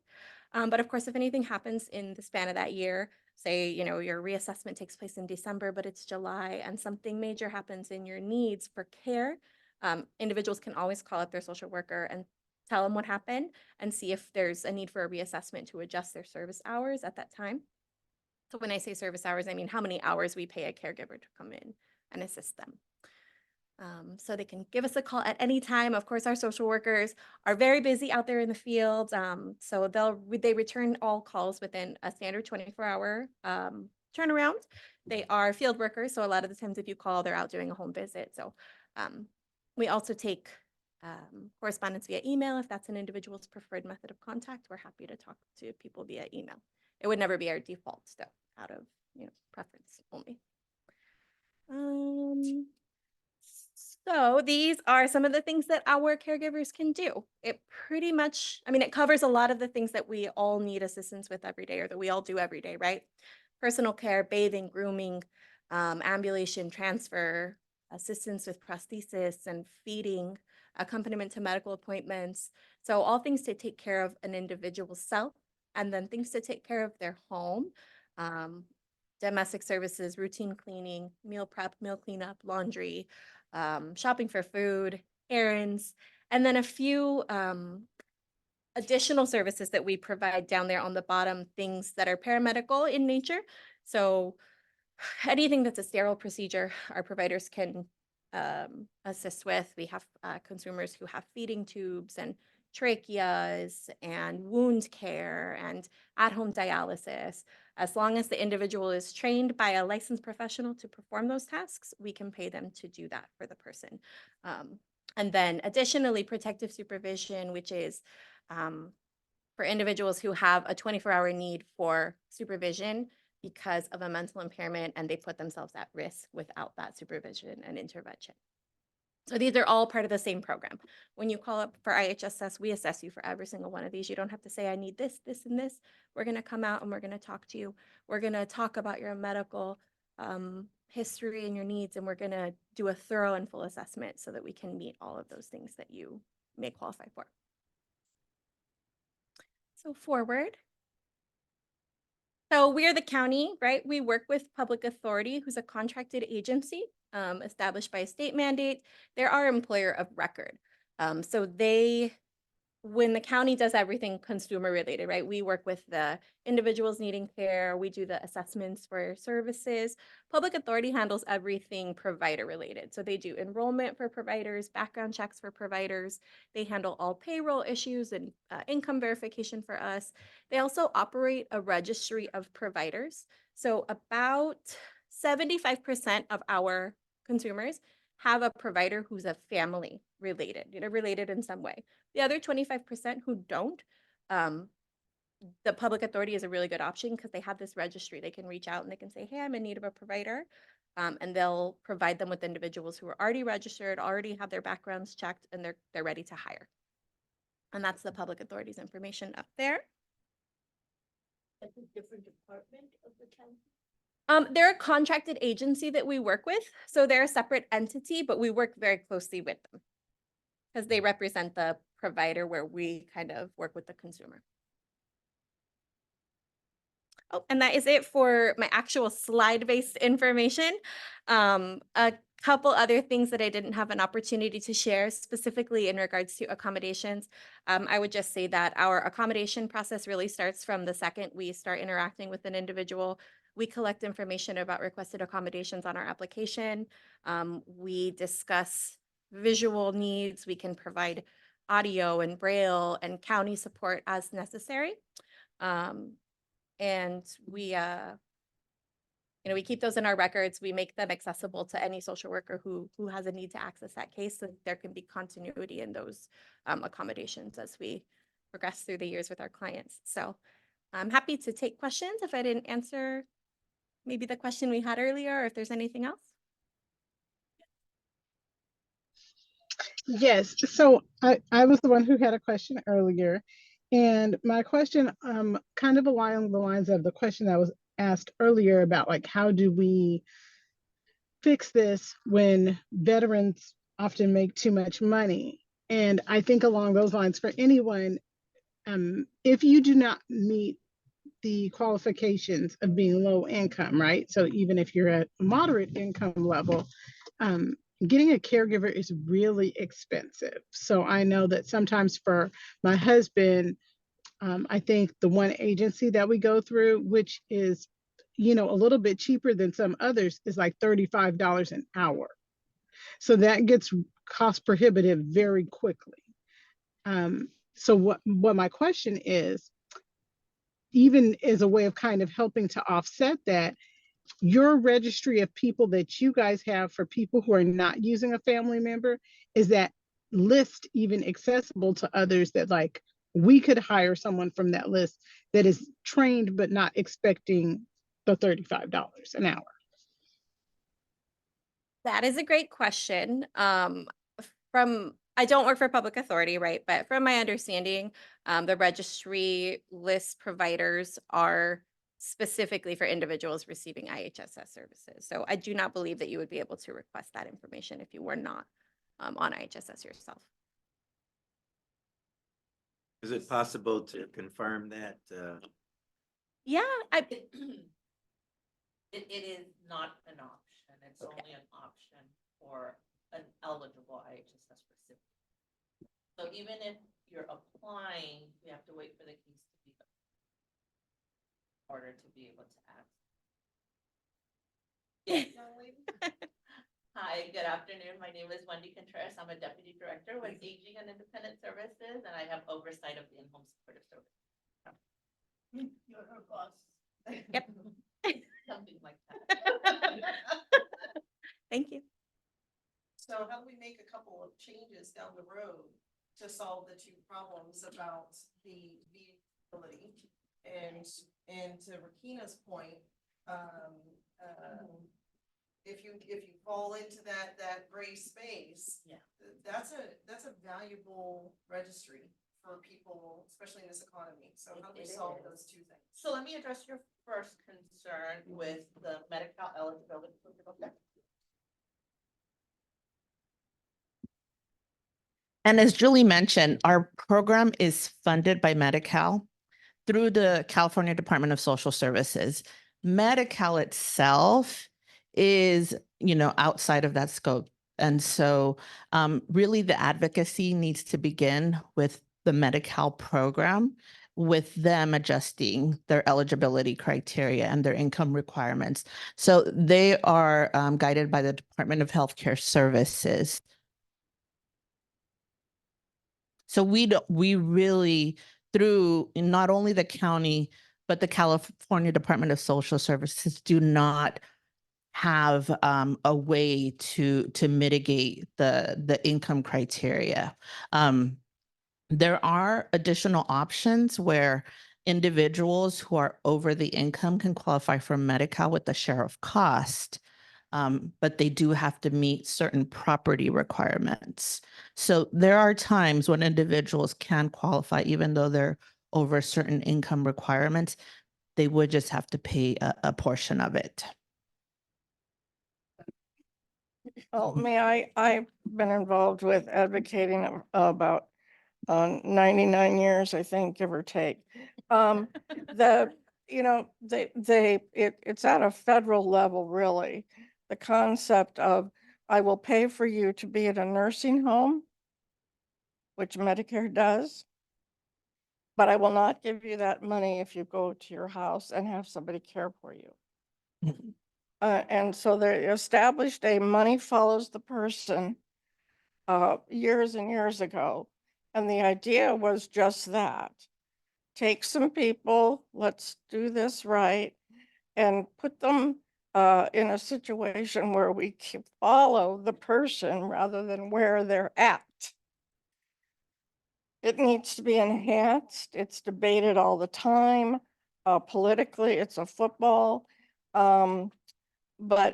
But of course, if anything happens in the span of that year, say, your reassessment takes place in December, but it's July, and something major happens in your needs for care, individuals can always call up their social worker and tell them what happened and see if there's a need for a reassessment to adjust their service hours at that time. So when I say service hours, I mean how many hours we pay a caregiver to come in and assist them. So they can give us a call at any time. Of course, our social workers are very busy out there in the field. So they return all calls within a standard 24-hour turnaround. They are field workers. So a lot of the times if you call, they're out doing a home visit. So we also take correspondence via email. If that's an individual's preferred method of contact, we're happy to talk to people via email. It would never be our default though, out of preference only. So these are some of the things that our caregivers can do. It pretty much, it covers a lot of the things that we all need assistance with every day, or that we all do every day, right? Personal care, bathing, grooming, ambulation, transfer, assistance with prosthesis and feeding, accompaniment to medical appointments. So all things to take care of an individual's self, and then things to take care of their home, domestic services, routine cleaning, meal prep, meal cleanup, laundry, shopping for food, errands, and then a few additional services that we provide down there on the bottom, things that are paramedical in nature. So anything that's a sterile procedure, our providers can assist with. We have consumers who have feeding tubes and tracheas and wound care and at-home dialysis. As long as the individual is trained by a licensed professional to perform those tasks, we can pay them to do that for the person. And then additionally, protective supervision, which is for individuals who have a 24-hour need for supervision because of a mental impairment and they put themselves at risk without that supervision and intervention. So these are all part of the same program. When you call up for IHSS, we assess you for every single one of these. You don't have to say, I need this, this, and this. We're going to come out and we're going to talk to you. We're going to talk about your medical history and your needs, and we're going to do a thorough and full assessment so that we can meet all of those things that you may qualify for. So forward. So we are the county, right? We work with public authority, who's a contracted agency established by a state mandate. They're our employer of record. So they, when the county does everything consumer related, right? We work with the individuals needing care. We do the assessments for services. Public authority handles everything provider related. So they do enrollment for providers, background checks for providers. They handle all payroll issues and income verification for us. They also operate a registry of providers. So about 75% of our consumers have a provider who's a family related, related in some way. The other 25% who don't, the public authority is a really good option because they have this registry. They can reach out and they can say, hey, I'm in need of a provider. And they'll provide them with individuals who are already registered, already have their backgrounds checked, and they're ready to hire. And that's the public authority's information up there. That's a different department of the county. They're a contracted agency that we work with. So they're a separate entity, but we work very closely with them because they represent the provider where we kind of work with the consumer. Oh, and that is it for my actual slide-based information. A couple other things that I didn't have an opportunity to share specifically in regards to accommodations. I would just say that our accommodation process really starts from the second we start interacting with an individual. We collect information about requested accommodations on our application. We discuss visual needs. We can provide audio and braille and county support as necessary. And we, we keep those in our records. We make them accessible to any social worker who has a need to access that case, so there can be continuity in those accommodations as we progress through the years with our clients. So I'm happy to take questions if I didn't answer maybe the question we had earlier, or if there's anything else. Yes, so I was the one who had a question earlier. And my question kind of along the lines of the question that was asked earlier about like, how do we fix this when veterans often make too much money? And I think along those lines for anyone, if you do not meet the qualifications of being low income, right? So even if you're at a moderate income level, getting a caregiver is really expensive. So I know that sometimes for my husband, I think the one agency that we go through, which is, a little bit cheaper than some others, is like $35 an hour. So that gets cost prohibitive very quickly. So what my question is, even as a way of kind of helping to offset that, your registry of people that you guys have for people who are not using a family member, is that list even accessible to others that like we could hire someone from that list that is trained but not expecting the $35 an hour? That is a great question. I don't work for public authority, right? But from my understanding, the registry lists providers are specifically for individuals receiving IHSS services. So I do not believe that you would be able to request that information if you were not on IHSS yourself. Is it possible to confirm that? Yeah, It is not an option. It's Okay. only an option for an eligible IHSS recipient. So even if you're applying, you have to wait for the keys to be in order to be able to access. Yes, young lady? Hi, good afternoon. My name is Wendy Contreras. I'm a deputy director with Aging and Independent Services, and I have oversight of the in-home supportive service. You're her boss. Yep. Something like that. Thank you. So how do we make a couple of changes down the road to solve the two problems about the ability? And to Rakina's point, if you fall into that gray space, Yeah. that's a valuable registry for people, especially in this economy. So how do we It solve is. those two things? So let me address your first concern with the Medi-Cal eligibility. Okay. And as Julie mentioned, our program is funded by Medi-Cal through the California Department of Social Services. Medi-Cal itself is, outside of that scope. And so really the advocacy needs to begin with the Medi-Cal program, with them adjusting their eligibility criteria and their income requirements. So they are guided by the Department of Healthcare Services. So we really, through not only the county, but the California Department of Social Services, do not have a way to mitigate the income criteria. There are additional options where individuals who are over the income can qualify for Medi-Cal with the share of cost. But they do have to meet certain property requirements. So there are times when individuals can qualify, even though they're over certain income requirements, they would just have to pay a portion of it. Well, I've been involved with advocating about 99 years, I think, give or take. It's at a federal level, really. The concept of, I will pay for you to be at a nursing home, which Medicare does, but I will not give you that money if you go to your house and have somebody care for you. And so they established a money follows the person years and years ago. And the idea was just that. Take some people, let's do this right, and put them in a situation where we can follow the person rather than where they're at. It needs to be enhanced. It's debated all the time. Politically, it's a football. But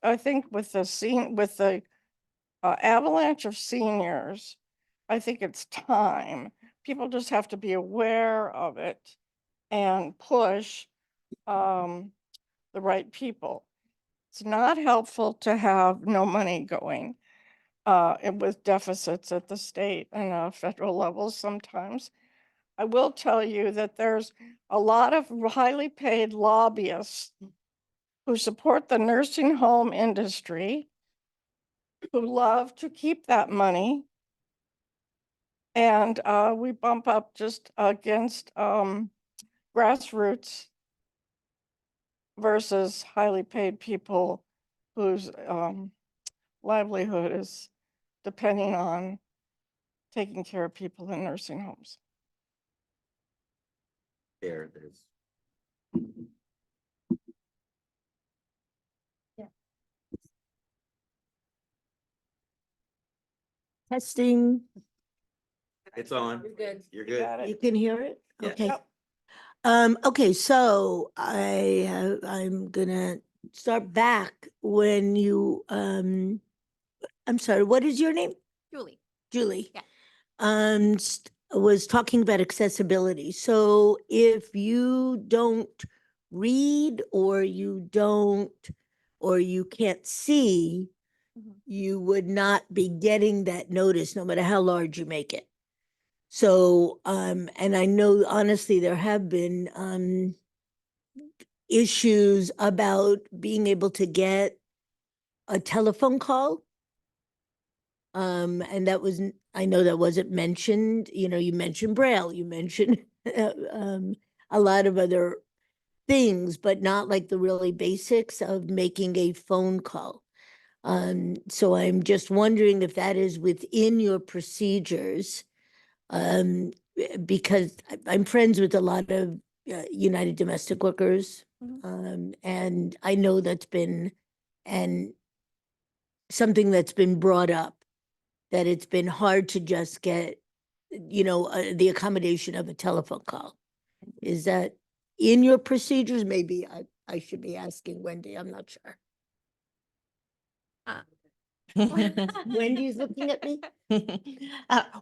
I think with the avalanche of seniors, I think it's time. People just have to be aware of it and push the right people. It's not helpful to have no money going and with deficits at the state and federal levels sometimes. I will tell you that there's a lot of highly paid lobbyists who support the nursing home industry, who love to keep that money. And we bump up just against grassroots versus highly paid people whose livelihood is depending on taking care of people in nursing homes. There's. Testing, It's on. You're good. You're You got good. you it? can hear it? Yes. Okay. Yep. Okay, so I'm gonna start back when you, I'm sorry, what is your name? Julie. Julie. Yeah. Was talking about accessibility. So if you don't read or you can't see, Mhm. you would not be getting that notice no matter how large you make it. So, and I know honestly, there have been issues about being able to get a telephone call And that was, I know that wasn't mentioned, you mentioned Braille, you mentioned a lot of other things, but not like the really basics of making a phone call. So I'm just wondering if that is within your procedures. Because I'm friends with a lot of United Domestic Workers. And I know that's been something that's been brought up, that it's been hard to just get, the accommodation of a telephone call. Is that in your procedures? Maybe I should be asking Wendy, I'm not sure. Wendy's looking at me.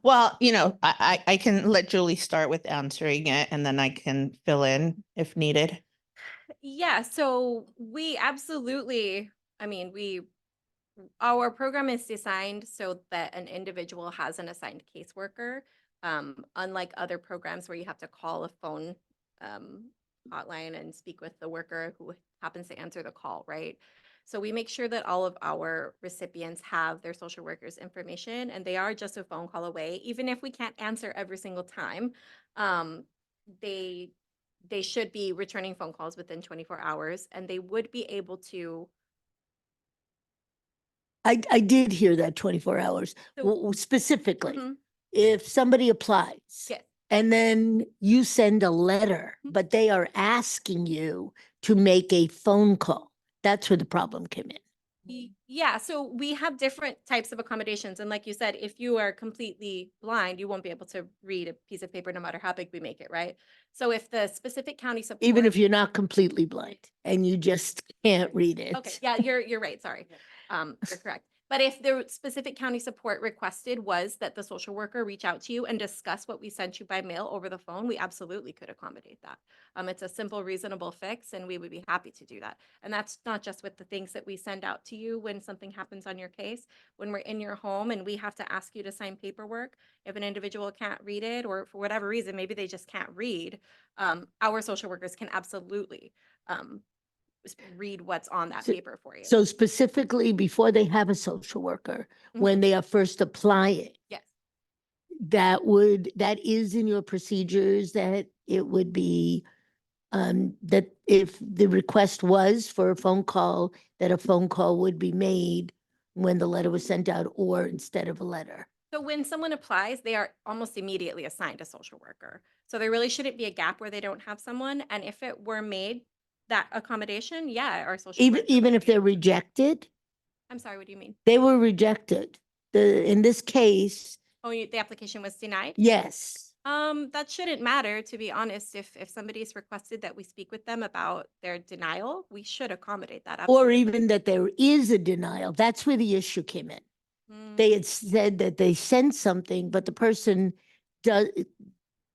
Well, I can let Julie start with answering it and then I can fill in if needed. Yeah, so we absolutely, our program is designed so that an individual has an assigned caseworker. Unlike other programs where you have to call a phone hotline and speak with the worker who happens to answer the call, right? So we make sure that all of our recipients have their social worker's information, and they are just a phone call away. Even if we can't answer every single time, they should be returning phone calls within 24 hours, and they would be able to. I did hear that 24 hours. So- Specifically, Mhm. if somebody applies. Yes. And then you send a letter, but they are asking you to make a phone call. That's where the problem came in. Yeah, so we have different types of accommodations. And like you said, if you are completely blind, you won't be able to read a piece of paper no matter how big we make it, right? So if the specific county support. Even if you're not completely blind and you just can't read it. Okay, yeah, you're right, sorry. You're correct. But if the specific county support requested was that the social worker reach out to you and discuss what we sent you by mail over the phone, we absolutely could accommodate that. It's a simple, reasonable fix, and we would be happy to do that. And that's not just with the things that we send out to you when something happens on your case. When we're in your home and we have to ask you to sign paperwork, if an individual can't read it, or for whatever reason, maybe they just can't read, our social workers can absolutely read what's on that So- paper for you. So specifically before they have a social worker, when they are first applying, Yes. that is in your procedures, that it would be, that if the request was for a phone call, that a phone call would be made when the letter was sent out or instead of a letter. So when someone applies, they are almost immediately assigned a social worker. So there really shouldn't be a gap where they don't have someone. And if it were made that accommodation, yeah, our social Even, worker. even if they're rejected, I'm sorry, what do you mean? they were rejected. In this case, Oh, the application was denied? yes. That shouldn't matter, to be honest. If somebody's requested that we speak with them about their denial, we should accommodate that. Or Absolutely. even that there is a denial. That's where the issue came in. They had said that they sent something, but the person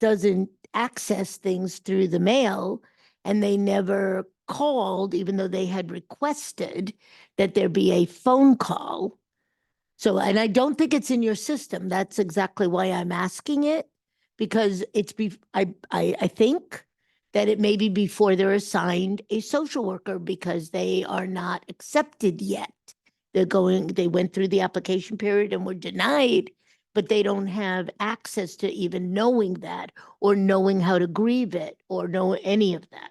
doesn't access things through the mail, and they never called, even though they had requested that there be a phone call. So, and I don't think it's in your system. That's exactly why I'm asking it, because I think that it may be before they're assigned a social worker because they are not accepted yet. They went through the application period and were denied, but they don't have access to even knowing that or knowing how to grieve it or know any of that.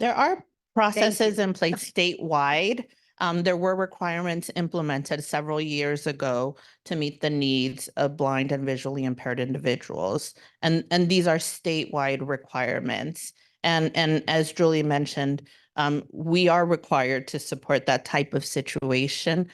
There are processes you. in place statewide. There were requirements implemented several years ago to meet the needs of blind and visually impaired individuals. And these are statewide requirements. And as Julie mentioned, we are required to support that type of situation.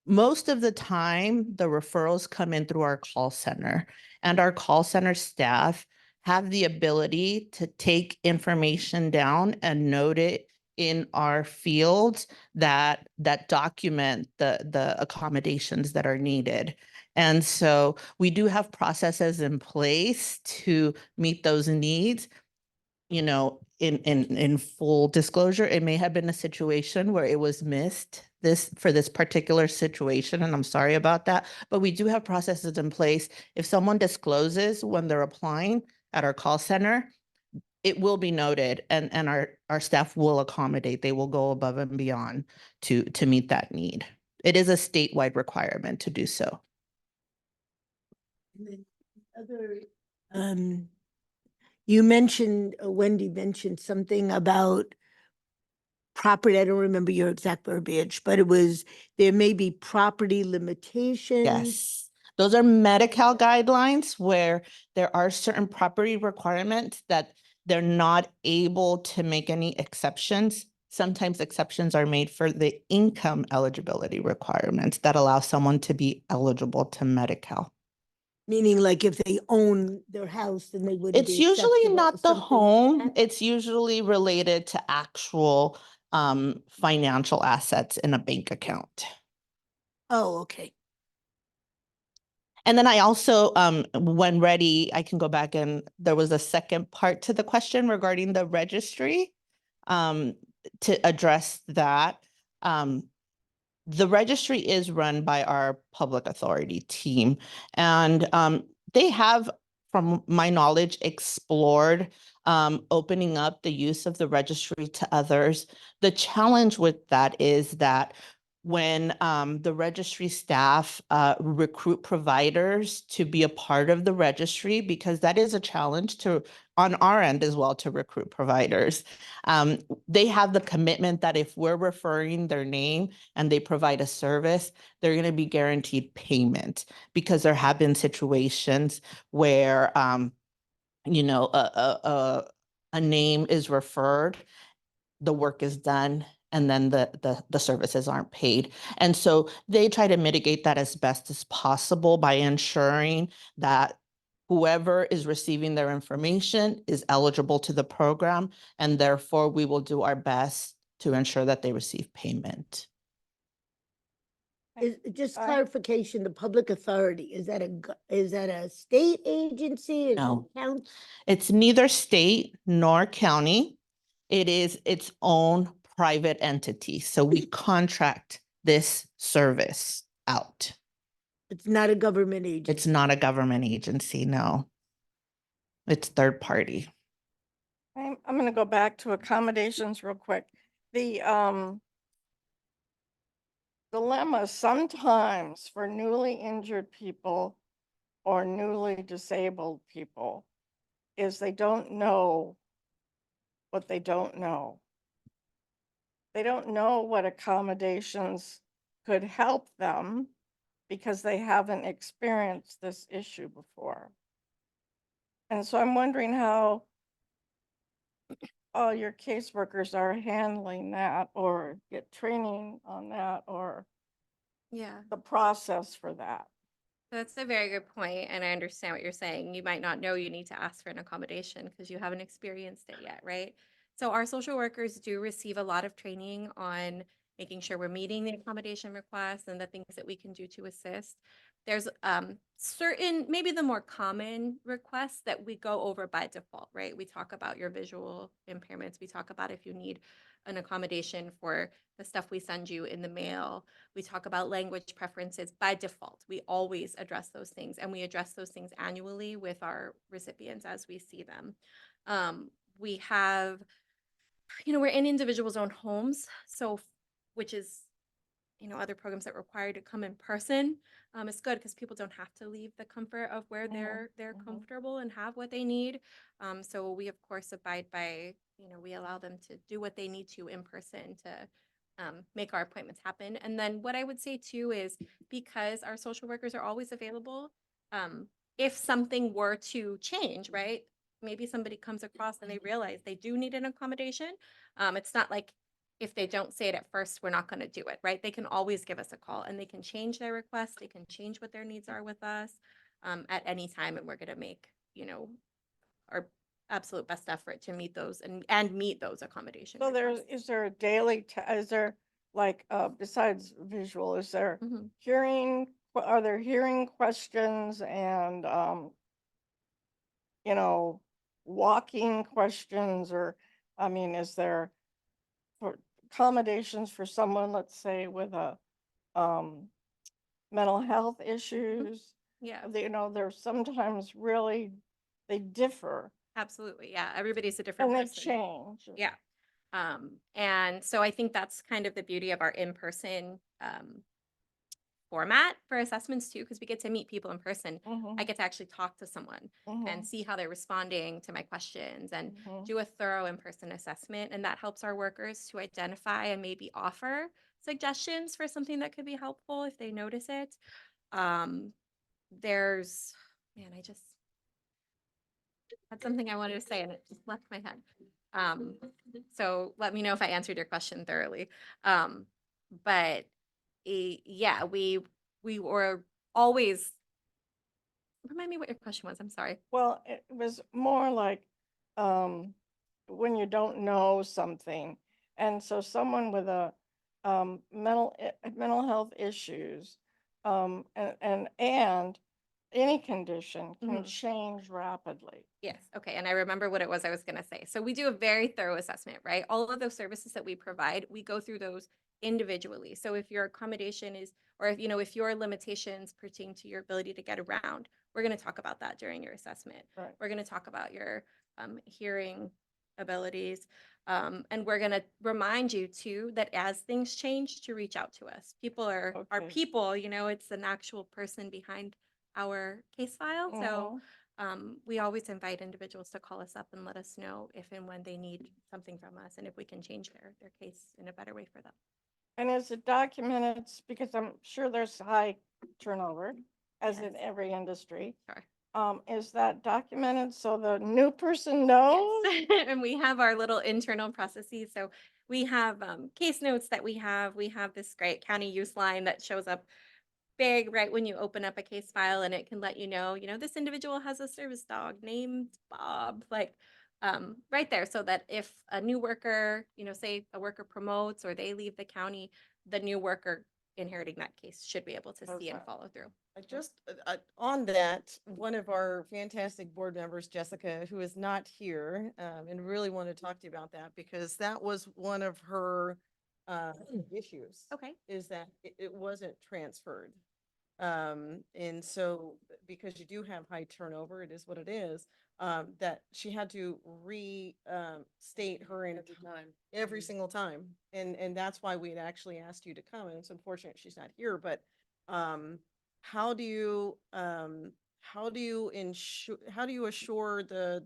Most of the time, the referrals come in through our call center, and our call center staff have the ability to take information down and note it in our fields that document the accommodations that are needed. And so we do have processes in place to meet those needs. In full disclosure, it may have been a situation where it was missed for this particular situation, and I'm sorry about that, but we do have processes in place. If someone discloses when they're applying at our call center, it will be noted, and our staff will accommodate. They will go above and beyond to meet that need. It is a statewide requirement to do so. And then other, you mentioned, Wendy mentioned something about property. I don't remember your exact verbiage, but it was, there may be property limitations. Yes. Those are Medi-Cal guidelines where there are certain property requirements that they're not able to make any exceptions. Sometimes exceptions are made for the income eligibility requirements that allow someone to be eligible to Medi-Cal. Meaning like if they own their house, then they wouldn't It's be usually acceptable, not the something like home. that? It's usually related to actual financial assets in a bank account. Oh, okay. And then I also, when ready, I can go back and there was a second part to the question regarding the registry. To address that, the registry is run by our public authority team, and they have, from my knowledge, explored opening up the use of the registry to others. The challenge with that is that when the registry staff recruit providers to be a part of the registry, because that is a challenge to on our end as well to recruit providers. They have the commitment that if we're referring their name and they provide a service, they're going to be guaranteed payment, because there have been situations where you know, a name is referred, the work is done, and then the services aren't paid. And so they try to mitigate that as best as possible by ensuring that whoever is receiving their information is eligible to the program, and therefore we will do our best to ensure that they receive payment. Just I- clarification, the public authority, is that is that a state agency? Is it No. county? It's neither state nor county. It is its own private entity. So we contract this service out. It's not a government agency. It's not a government agency, no. It's third party. I'm gonna go back to accommodations real quick. The dilemma sometimes for newly injured people or newly disabled people is they don't know what they don't know. They don't know what accommodations could help them because they haven't experienced this issue before. And so I'm wondering how all your caseworkers are handling that or get training on that or Yeah. the process for that. That's a very good point, and I understand what you're saying. You might not know you need to ask for an accommodation because you haven't experienced it yet, right? So our social workers do receive a lot of training on making sure we're meeting the accommodation requests and the things that we can do to assist. There's certain, maybe the more common requests that we go over by default, right? We talk about your visual impairments. We talk about if you need an accommodation for the stuff we send you in the mail. We talk about language preferences by default. We always address those things, and we address those things annually with our recipients as we see them. We have, we're in individuals' own homes, so which is, other programs that require to come in person. It's good because people don't have to leave the comfort of where they're comfortable and have what they need. So we of course abide by, we allow them to do what they need to in person to make our appointments happen. And then what I would say too is because our social workers are always available, if something were to change, right? Maybe somebody comes across and they realize they do need an accommodation. It's not like if they don't say it at first, we're not going to do it, right? They can always give us a call and they can change their request. They can change what their needs are with us at any time. And we're going to make, our absolute best effort to meet those and meet those accommodations. So is there a daily, is there like, besides visual, is there hearing, are there hearing questions and, walking questions or, is there for accommodations for someone, let's say with a, mental health issues? Yeah, They're sometimes really, they differ absolutely. Yeah. Everybody's a different and they person. change. Yeah. And so I think that's kind of the beauty of our in-person format for assessments too, because we get to meet people in person. Mhm, I get to actually talk to someone and mhm, see how they're responding to my questions and mhm. do a thorough in-person assessment. And that helps our workers to identify and maybe offer suggestions for something that could be helpful if they notice it. Um, there's, man, I just had something I wanted to say and it just left my head. Um, so let me know if I answered your question thoroughly. But yeah, we were always, remind me what your question was. I'm sorry. Well, it was more like, um, when you don't know something, and so someone with a, mental health issues, and any condition can Mhm. change rapidly. Yes. Okay. And I remember what it was I was going to say. So we do a very thorough assessment, right? All of those services that we provide, we go through those individually. So if your accommodation is, or if, if your limitations pertain to your ability to get around, we're going to talk about that during your assessment. Right. We're going to talk about your hearing abilities. And we're going to remind you too that as things change to reach out to us. People are Okay. people, it's an actual person behind our case file. So we always invite individuals to call us up and let us know if and when they need something from us and if we can change their case in a better way for them. And is it documented, because I'm sure there's high turnover, as in Yes. every industry. Sure. Is that documented so the new person knows? Yes. And we have our little internal processes. So we have case notes that we have this great county use line that shows up big right when you open up a case file, and it can let you know, this individual has a service dog named Bob, like right there, so that if a new worker, say a worker promotes or they leave the county, the new worker inheriting that case should be able to see and Okay. follow through. I just, on that, one of our fantastic board members, Jessica, who is not here, and really want to talk to you about that because that was one of her issues. Okay. Is that it wasn't transferred. And so because you do have high turnover, it is what it is, that she had to state her in every single time. And that's why we had actually asked you to come. And it's unfortunate she's not here, but, how do you assure the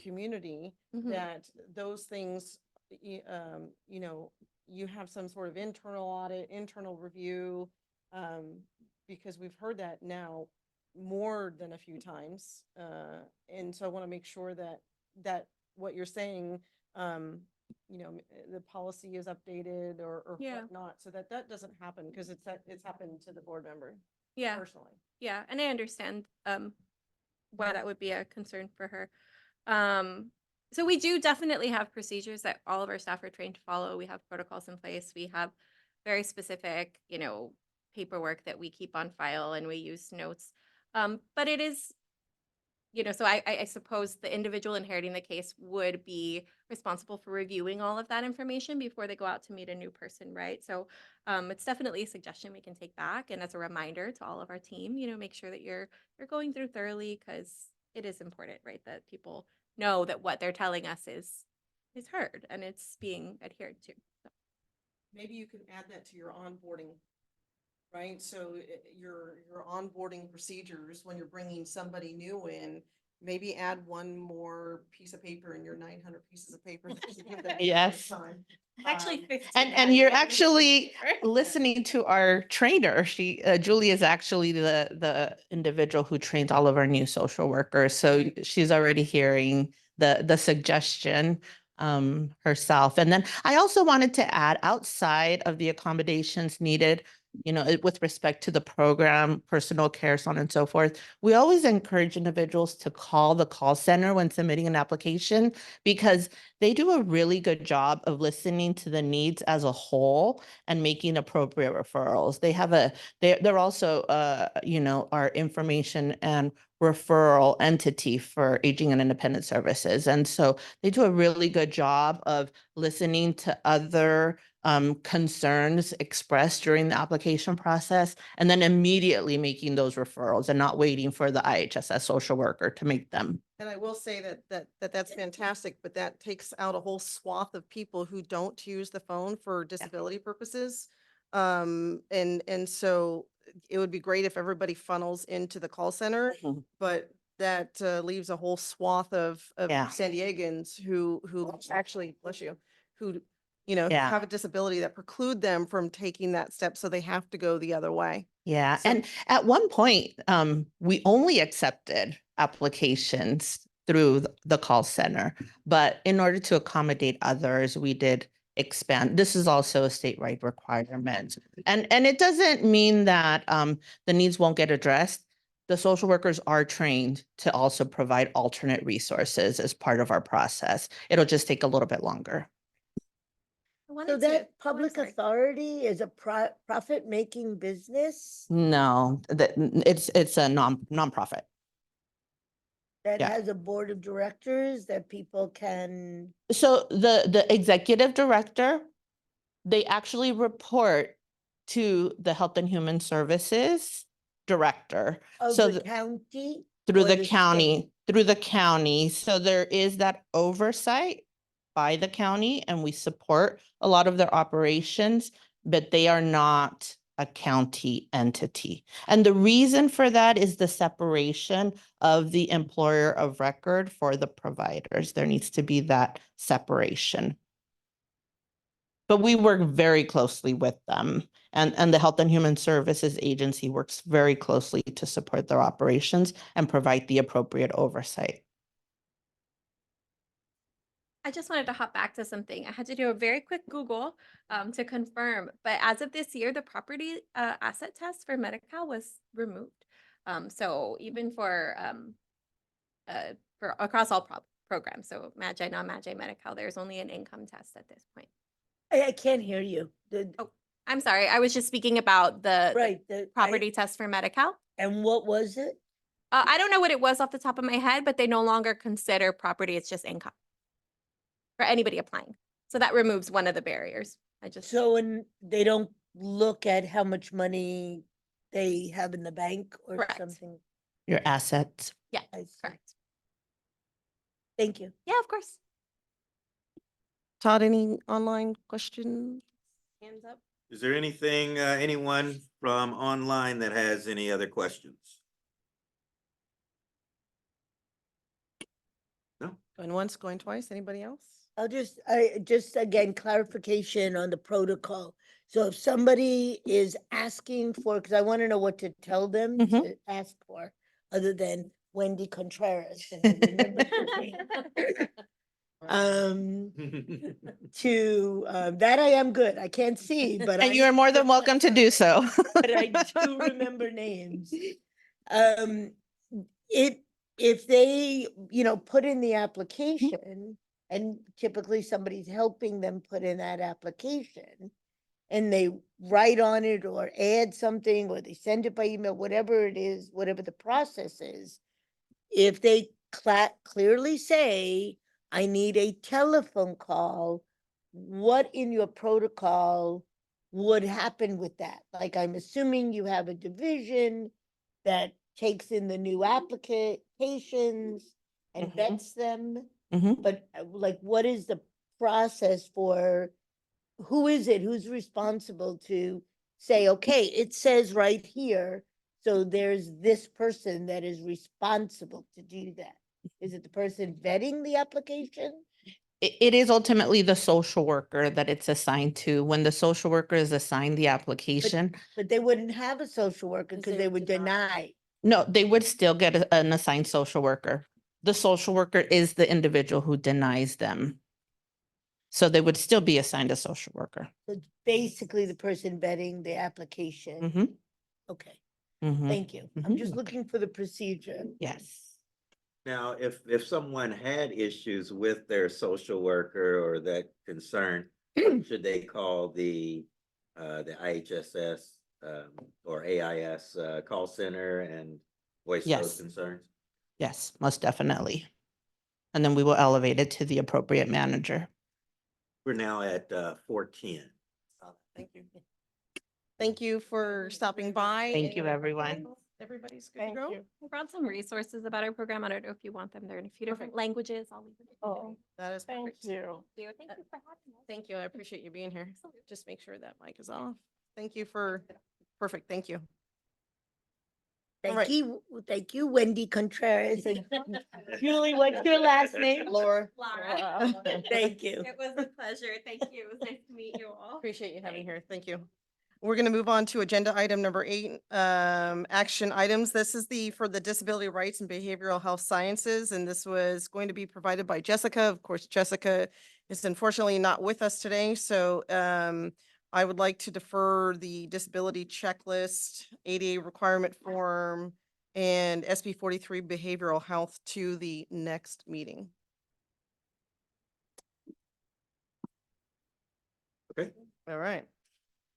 community Mhm. that those things, you have some sort of internal audit, internal review, because we've heard that now more than a few times. And so I want to make sure that what you're saying, the policy is updated or Yeah. whatnot, so that doesn't happen because it's happened to the board member Yeah. personally. Yeah. And I understand why that would be a concern for her. So we do definitely have procedures that all of our staff are trained to follow. We have protocols in place. We have very specific, paperwork that we keep on file, and we use notes. But it is, so I suppose the individual inheriting the case would be responsible for reviewing all of that information before they go out to meet a new person, right? So it's definitely a suggestion we can take back, and as a reminder to all of our team, make sure that you're going through thoroughly, because it is important, right, that people know that what they're telling us is heard and it's being adhered to. So. Maybe you can add that to your onboarding, right? So your onboarding procedures, when you're bringing somebody new in, maybe add one more piece of paper in your 900 pieces of paper. that you give them Yes. time. Actually, 15 And you're now. actually listening to our trainer. Julie is actually the individual who trains all of our new social workers. So she's already hearing the suggestion herself. And then I also wanted to add, outside of the accommodations needed, with respect to the program, personal care, so on and so forth, we always encourage individuals to call the call center when submitting an application, because they do a really good job of listening to the needs as a whole and making appropriate referrals. They're also our information and referral entity for aging and independent services. And so they do a really good job of listening to other concerns expressed during the application process, and then immediately making those referrals and not waiting for the IHSS social worker to make them. And I will say that's fantastic, but that takes out a whole swath of people who don't use the phone for disability purposes. And so it would be great if everybody funnels into the call center, Mhm. but that leaves a whole swath of Yeah. San Diegans who actually, bless you, who, you know, Yeah. have a disability that preclude them from taking that step. So they have to go the other way. Yeah, So- and at one point, we only accepted applications through the call center, but in order to accommodate others, we did expand. This is also a statewide requirement. And it doesn't mean that the needs won't get addressed. The social workers are trained to also provide alternate resources as part of our process. It'll just take a little bit longer. I wanted So to- that I'm public sorry. authority is a profit-making business No, it's a nonprofit. that yeah. has a board of directors that people can, So the executive director, they actually report to the Health and Human Services director. of So the the- county? through or the state? county, So there is that oversight by the county and we support a lot of their operations, but they are not a county entity. And the reason for that is the separation of the employer of record for the providers. There needs to be that separation. But we work very closely with them and the Health and Human Services Agency works very closely to support their operations and provide the appropriate oversight. I just wanted to hop back to something. I had to do a very quick Google to confirm, but as of this year, the property asset test for Medi-Cal was removed. So even for across all programs, so Magi, non-Magi, Medi-Cal, there's only an income test at this point. I can't hear you. Oh, I'm sorry. I was just speaking about the Right. property test for Medi-Cal. And what was it? I don't know what it was off the top of my head, but they no longer consider property. It's just income for anybody applying. So that removes one of the barriers. So when they don't look at how much money they have in the bank or Correct. something? Your assets. Yeah, I see. correct. Thank you. Yeah, of course. Todd, any online questions? Hands up. Is there anything, anyone from online that has any other questions? No? Going once, going twice, anybody else? I'll just again, clarification on the protocol. So if somebody is asking for, because I want to know what to tell them Mhm. to ask for, other than Wendy Contreras. And I remember her name. That I am good. I can't see, but And you are more than welcome to do so. but I do remember names. If they, put in the application, and typically somebody's helping them put in that application, and they write on it or add something, or they send it by email, whatever it is, whatever the process is, if they clearly say, I need a telephone call, what in your protocol would happen with that? Like, I'm assuming you have a division that takes in the new applications and Mhm. vets them, Mhm. but like, what is the process for, who is it, who's responsible to say, okay, it says right here, so there's this person that is responsible to do that? Is it the person vetting the application? It is ultimately the social worker that it's assigned to. When the social worker is assigned the application, But they wouldn't have a social worker because they would deny. no, they would still get an assigned social worker. The social worker is the individual who denies them. So they would still be assigned a social worker. So it's basically the person vetting the application. Mhm. Okay, Mhm. thank you. I'm just Mhm. looking for the procedure. Yes. Now, if someone had issues with their social worker or that concern, should they call the IHSS or AIS call center and voice those Yes. concerns? Yes, most definitely. And then we will elevate it to the appropriate manager. We're now at 4:10. Thank you. Thank you for stopping by. Thank you, and everyone. Everybody's good to Thank go? you. I brought some resources about our program. I don't know if you want them. They're in a few different languages. I'll leave it. Oh, That is thank perfect. you. Thank you for having us. Thank you. I appreciate you being here. Just make sure that mic is off. Thank you for, perfect. Thank you. right. Thank you, Wendy Contreras. And Julie, what's your last name? Laura. Laura. Thank you. It was a pleasure. Thank you. It was nice to meet you all. Appreciate you having here. Thank you. We're going to move on to agenda item number 8, action items. This is for the Disability Rights and Behavioral Health Sciences, and this was going to be provided by Jessica. Of course, Jessica is unfortunately not with us today, so I would like to defer the disability checklist, ADA requirement form, and SB 43 behavioral health to the next meeting. Okay. All right.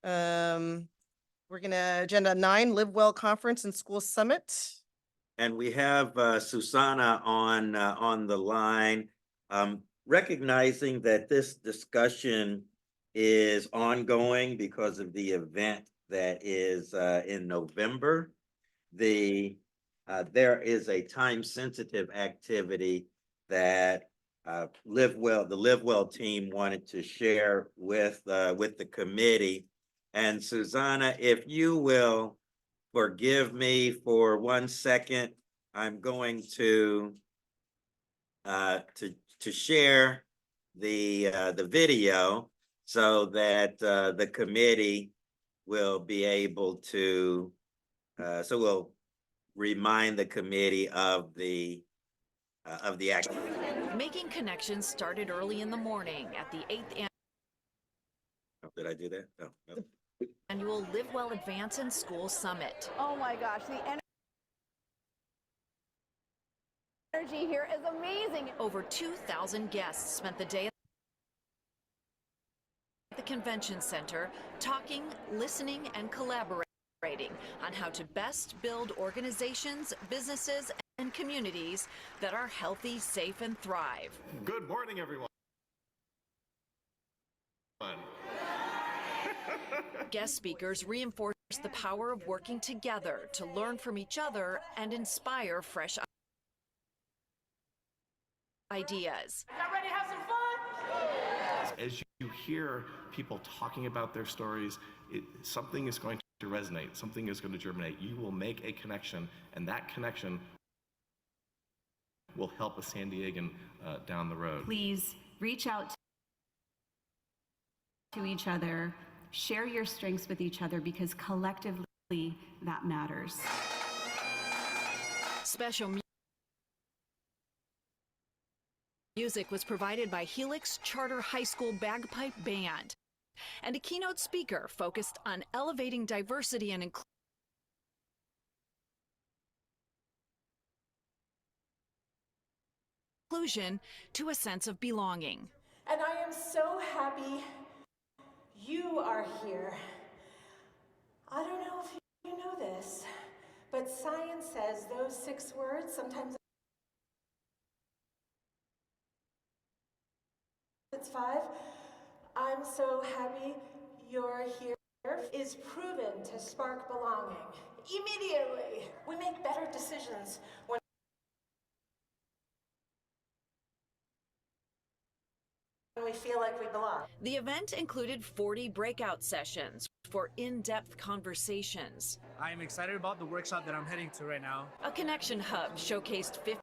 We're gonna agenda 9, Live Well Conference and School Summit. And we have Susanna on the line, recognizing that this discussion is ongoing because of the event that is in November. There is a time-sensitive activity that the Live Well team wanted to share with the committee. And Susanna, if you will forgive me for 1 second, I'm going to share the video so that the committee will be able to so we'll remind the committee of the activity. Making connections started early in the morning at the 8th Did I do that? No. annual Live Well Advance in School Summit. Oh my gosh, the energy here is amazing. Over 2,000 guests spent the day at the convention center talking, listening, and collaborating on how to best build organizations, businesses, and communities that are healthy, safe, and thrive. Good morning, everyone. Guest speakers reinforced the power of working together to learn from each other and inspire fresh ideas. Y'all ready to have some fun? As you hear people talking about their stories, something is going to resonate, something is going to germinate. You will make a connection, and that connection will help a San Diegan down the road. Please reach out to each other, share your strengths with each other, because collectively that matters. Special music was provided by Helix Charter High School Bagpipe Band, and a keynote speaker focused on elevating diversity and inclusion to a sense of belonging. And I am so happy you are here. I don't know if you know this, but science says those 6 words, sometimes it's 5. I'm so happy you're here is proven to spark belonging. Immediately, we make better decisions when we feel like we belong. The event included 40 breakout sessions for in-depth conversations. I am excited about the workshop that I'm heading to right now. A connection hub showcased 50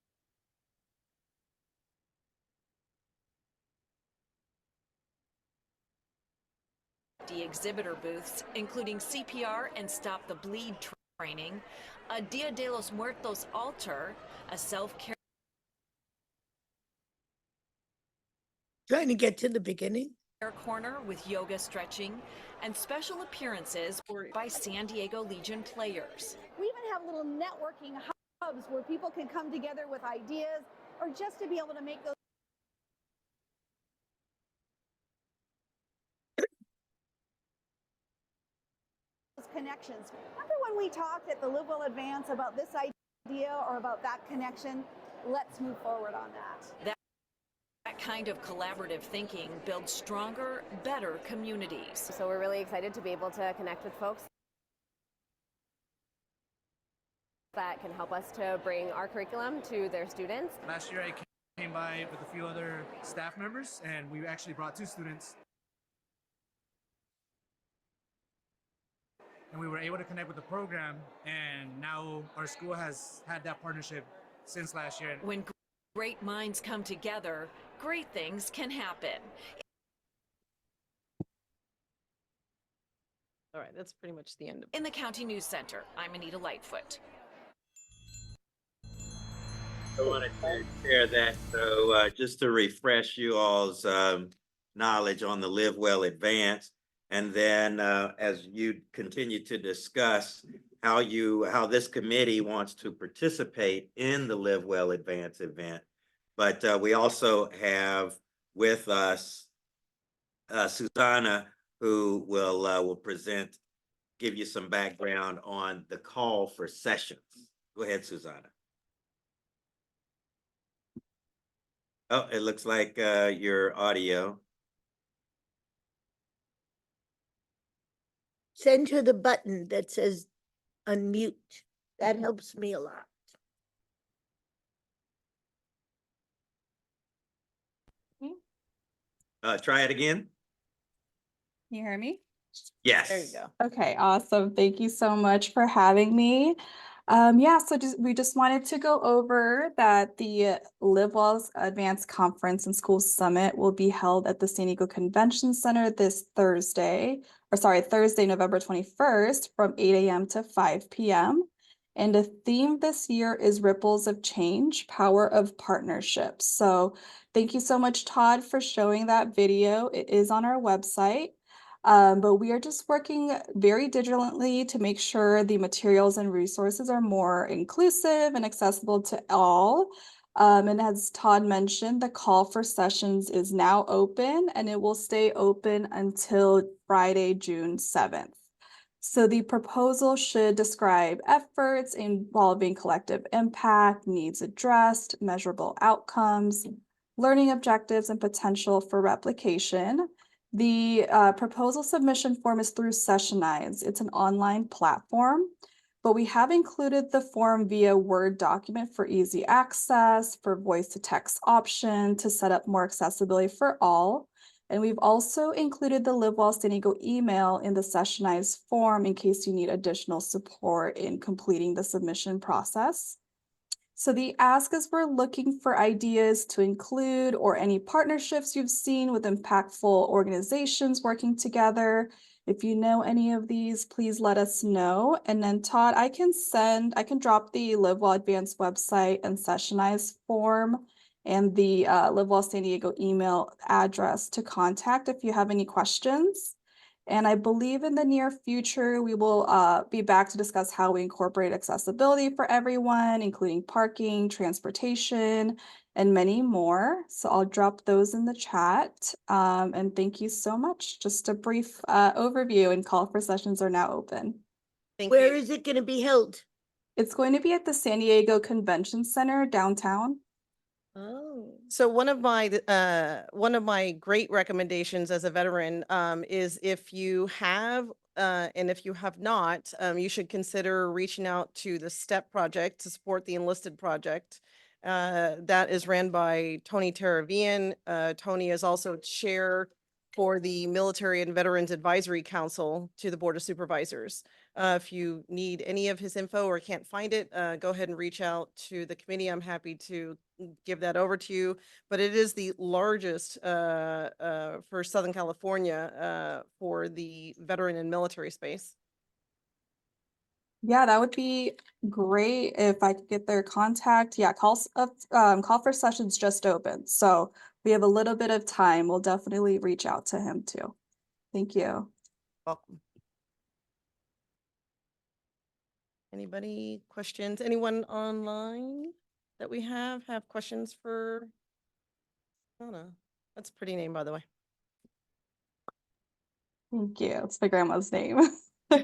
exhibitor booths, including CPR and Stop the Bleed training, a Dia de los Muertos altar, a self-care Trying to get to the beginning. corner with yoga stretching, and special appearances by San Diego Legion players. We even have little networking hubs where people can come together with ideas or just to be able to make those connections. Remember when we talked at the Live Well Advance about this idea or about that connection? Let's move forward on that. That kind of collaborative thinking builds stronger, better communities. So we're really excited to be able to connect with folks that can help us to bring our curriculum to their students. Last year I came by with a few other staff members, and we actually brought 2 students. and we were able to connect with the program. And now our school has had that partnership since last year. When great minds come together, great things can happen. All right, that's pretty much the end of In the County News Center, I'm Anita Lightfoot. I wanted to share that. So just to refresh you all's knowledge on the Live Well Advance, and then as you continue to discuss how this committee wants to participate in the Live Well Advance event. But we also have with us Susanna, who will present, give you some background on the call for sessions. Go ahead, Susanna. Oh, it looks like your audio. Send her the button that says unmute. That helps me a lot. Try it again. Can you hear me? Yes. There you go. Okay, awesome. Thank you so much for having me. Yeah, so we just wanted to go over that the Live Well's Advanced Conference and School Summit will be held at the San Diego Convention Center this Thursday, Thursday, November 21st from 8 a.m. to 5 p.m. And the theme this year is Ripples of Change, Power of Partnerships. So thank you so much, Todd, for showing that video. It is on our website. But we are just working very diligently to make sure the materials and resources are more inclusive and accessible to all. And as Todd mentioned, the call for sessions is now open and it will stay open until Friday, June 7th. So the proposal should describe efforts involving collective impact, needs addressed, measurable outcomes, learning objectives, and potential for replication. The proposal submission form is through Sessionize. It's an online platform, but we have included the form via Word document for easy access, for voice to text option to set up more accessibility for all. And we've also included the Live Well San Diego email in the Sessionize form in case you need additional support in completing the submission process. So the ask is we're looking for ideas to include or any partnerships you've seen with impactful organizations working together. If you know any of these, please let us know. And then Todd, I can drop the Live Well Advanced website and Sessionize form and the Live Well San Diego email address to contact if you have any questions. And I believe in the near future, we will be back to discuss how we incorporate accessibility for everyone, including parking, transportation, and many more. So I'll drop those in the chat. And thank you so much. Just a brief overview, and call for sessions are now open. Where is it going to be held? It's going to be at the San Diego Convention Center downtown. Oh. So one of my great recommendations as a veteran is if you have and if you have not, you should consider reaching out to the STEP project to support the Enlisted project. That is ran by Tony Teravian. Tony is also chair for the Military and Veterans Advisory Council to the Board of Supervisors. If you need any of his info or can't find it, go ahead and reach out to the committee. I'm happy to give that over to you. But it is the largest for Southern California for the veteran and military space. Yeah, that would be great if I could get their contact. Yeah, call for sessions just open. So we have a little bit of time. We'll definitely reach out to him too. Thank you. Welcome. Anybody questions? Anyone online that we have questions for Anna? That's a pretty name, by the way. Thank you. It's my grandma's name. All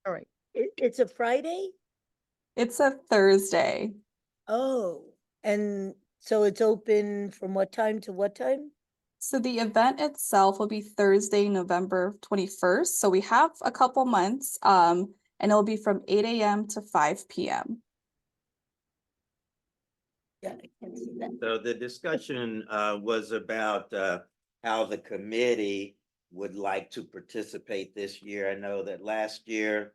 right. It's a Friday? It's a Thursday. Oh, and so it's open from what time to what time? So the event itself will be Thursday, November 21st. So we have a couple months, and it'll be from 8 a.m. to 5 p.m. Yeah, I can see that. So the discussion was about how the committee would like to participate this year. I know that last year,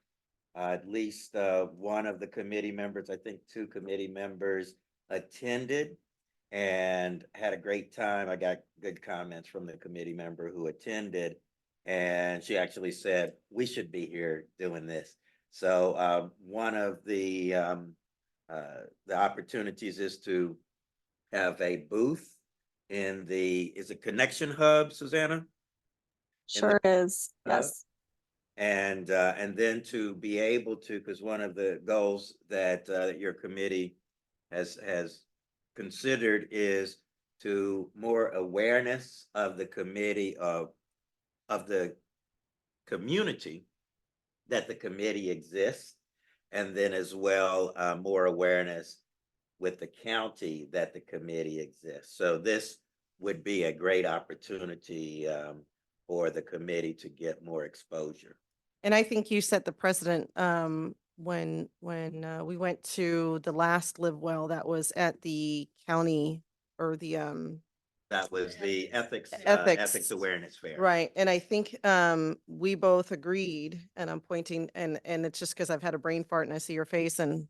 at least one of the committee members, I think two committee members attended and had a great time. I got good comments from the committee member who attended, and she actually said, we should be here doing this. So one of the opportunities is to have a booth in is it Connection Hub, Susanna? Sure is, hub? yes. And then to be able to, because one of the goals that your committee has considered is to more awareness of the committee of the community that the committee exists, and then as well more awareness with the county that the committee exists. So this would be a great opportunity for the committee to get more exposure. And I think you set the precedent when we went to the last Live Well that was at the county or the That was the ethics awareness fair. right. And I think we both agreed, and I'm pointing, and it's just because I've had a brain fart and I see your face and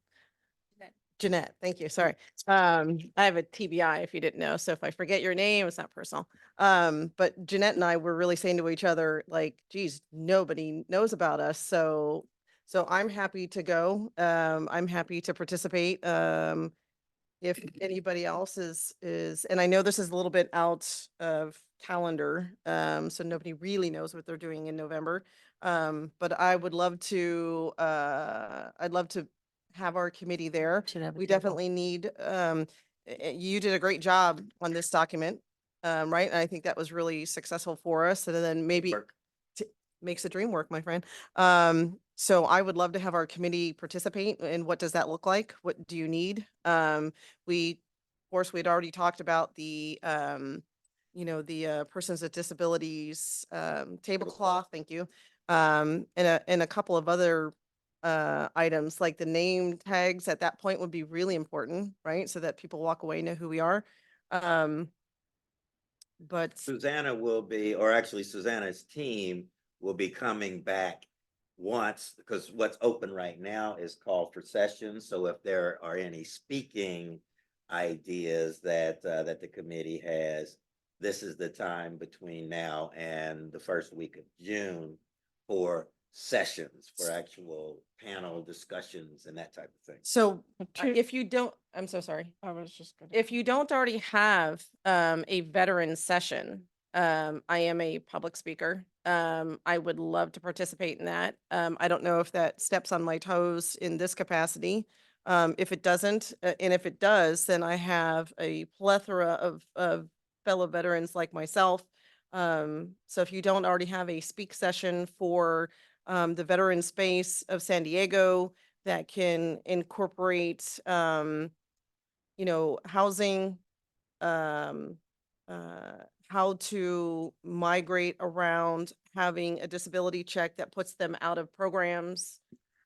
Jeanette, thank you. Sorry. I have a TBI if you didn't know. So if I forget your name, it's not personal. But Jeanette and I were really saying to each other, like, geez, nobody knows about us. So I'm happy to go. I'm happy to participate. If anybody else is, and I know this is a little bit out of calendar, so nobody really knows what they're doing in November. But I would love to, I'd love to have our committee there. Should have a We table. definitely need, you did a great job on this document, right? And I think that was really successful for us. And then maybe makes the dream work, my friend. So I would love to have our committee participate. And what does that look like? What do you need? Of course, we'd already talked about the, the persons with disabilities, tablecloth, thank you. And a couple of other items like the name tags at that point would be really important, right? So that people walk away, know who we are. But Susanna will be, or actually Susanna's team will be coming back once, because what's open right now is call for sessions. So if there are any speaking ideas that that the committee has, this is the time between now and the first week of June for sessions, for actual panel discussions and that type of thing. so if you don't, I'm so sorry. I was just gonna. If you don't already have a veteran session, I am a public speaker. I would love to participate in that. I don't know if that steps on my toes in this capacity. If it doesn't, and if it does, then I have a plethora of fellow veterans like myself. So if you don't already have a speak session for the veteran space of San Diego that can incorporate housing, um, how to migrate around having a disability check that puts them out of programs,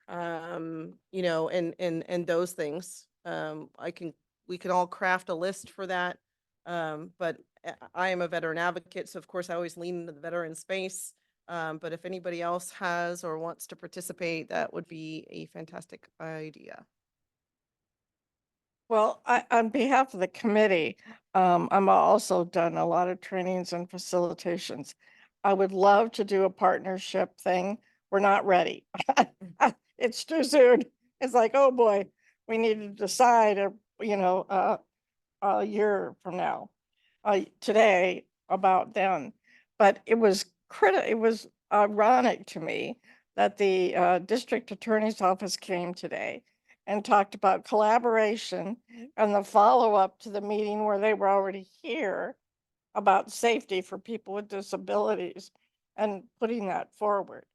and those things. We can all craft a list for that. But I am a veteran advocate, so of course I always lean into the veteran space. But if anybody else has or wants to participate, that would be a fantastic idea. Well, on behalf of the committee, I'm also done a lot of trainings and facilitations. I would love to do a partnership thing. We're not ready. It's too soon. It's like, oh boy, we need to decide, a year from now, today about then. But it was it was ironic to me that the district attorney's office came today and talked about collaboration and the follow-up to the meeting where they were already here about safety for people with disabilities and putting that forward.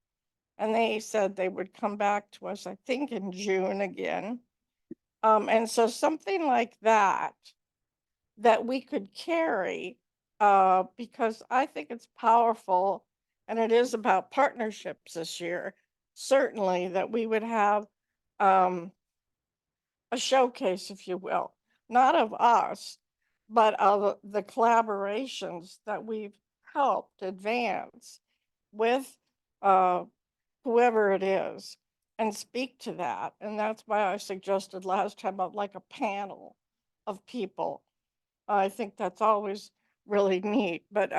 And they said they would come back to us, I think in June again. And so something like that we could carry, because I think it's powerful and it is about partnerships this year. Certainly that we would have a showcase, if you will, not of us, but of the collaborations that we've helped advance with whoever it is and speak to that. And that's why I suggested last time of like a panel of people. I think that's always really neat, but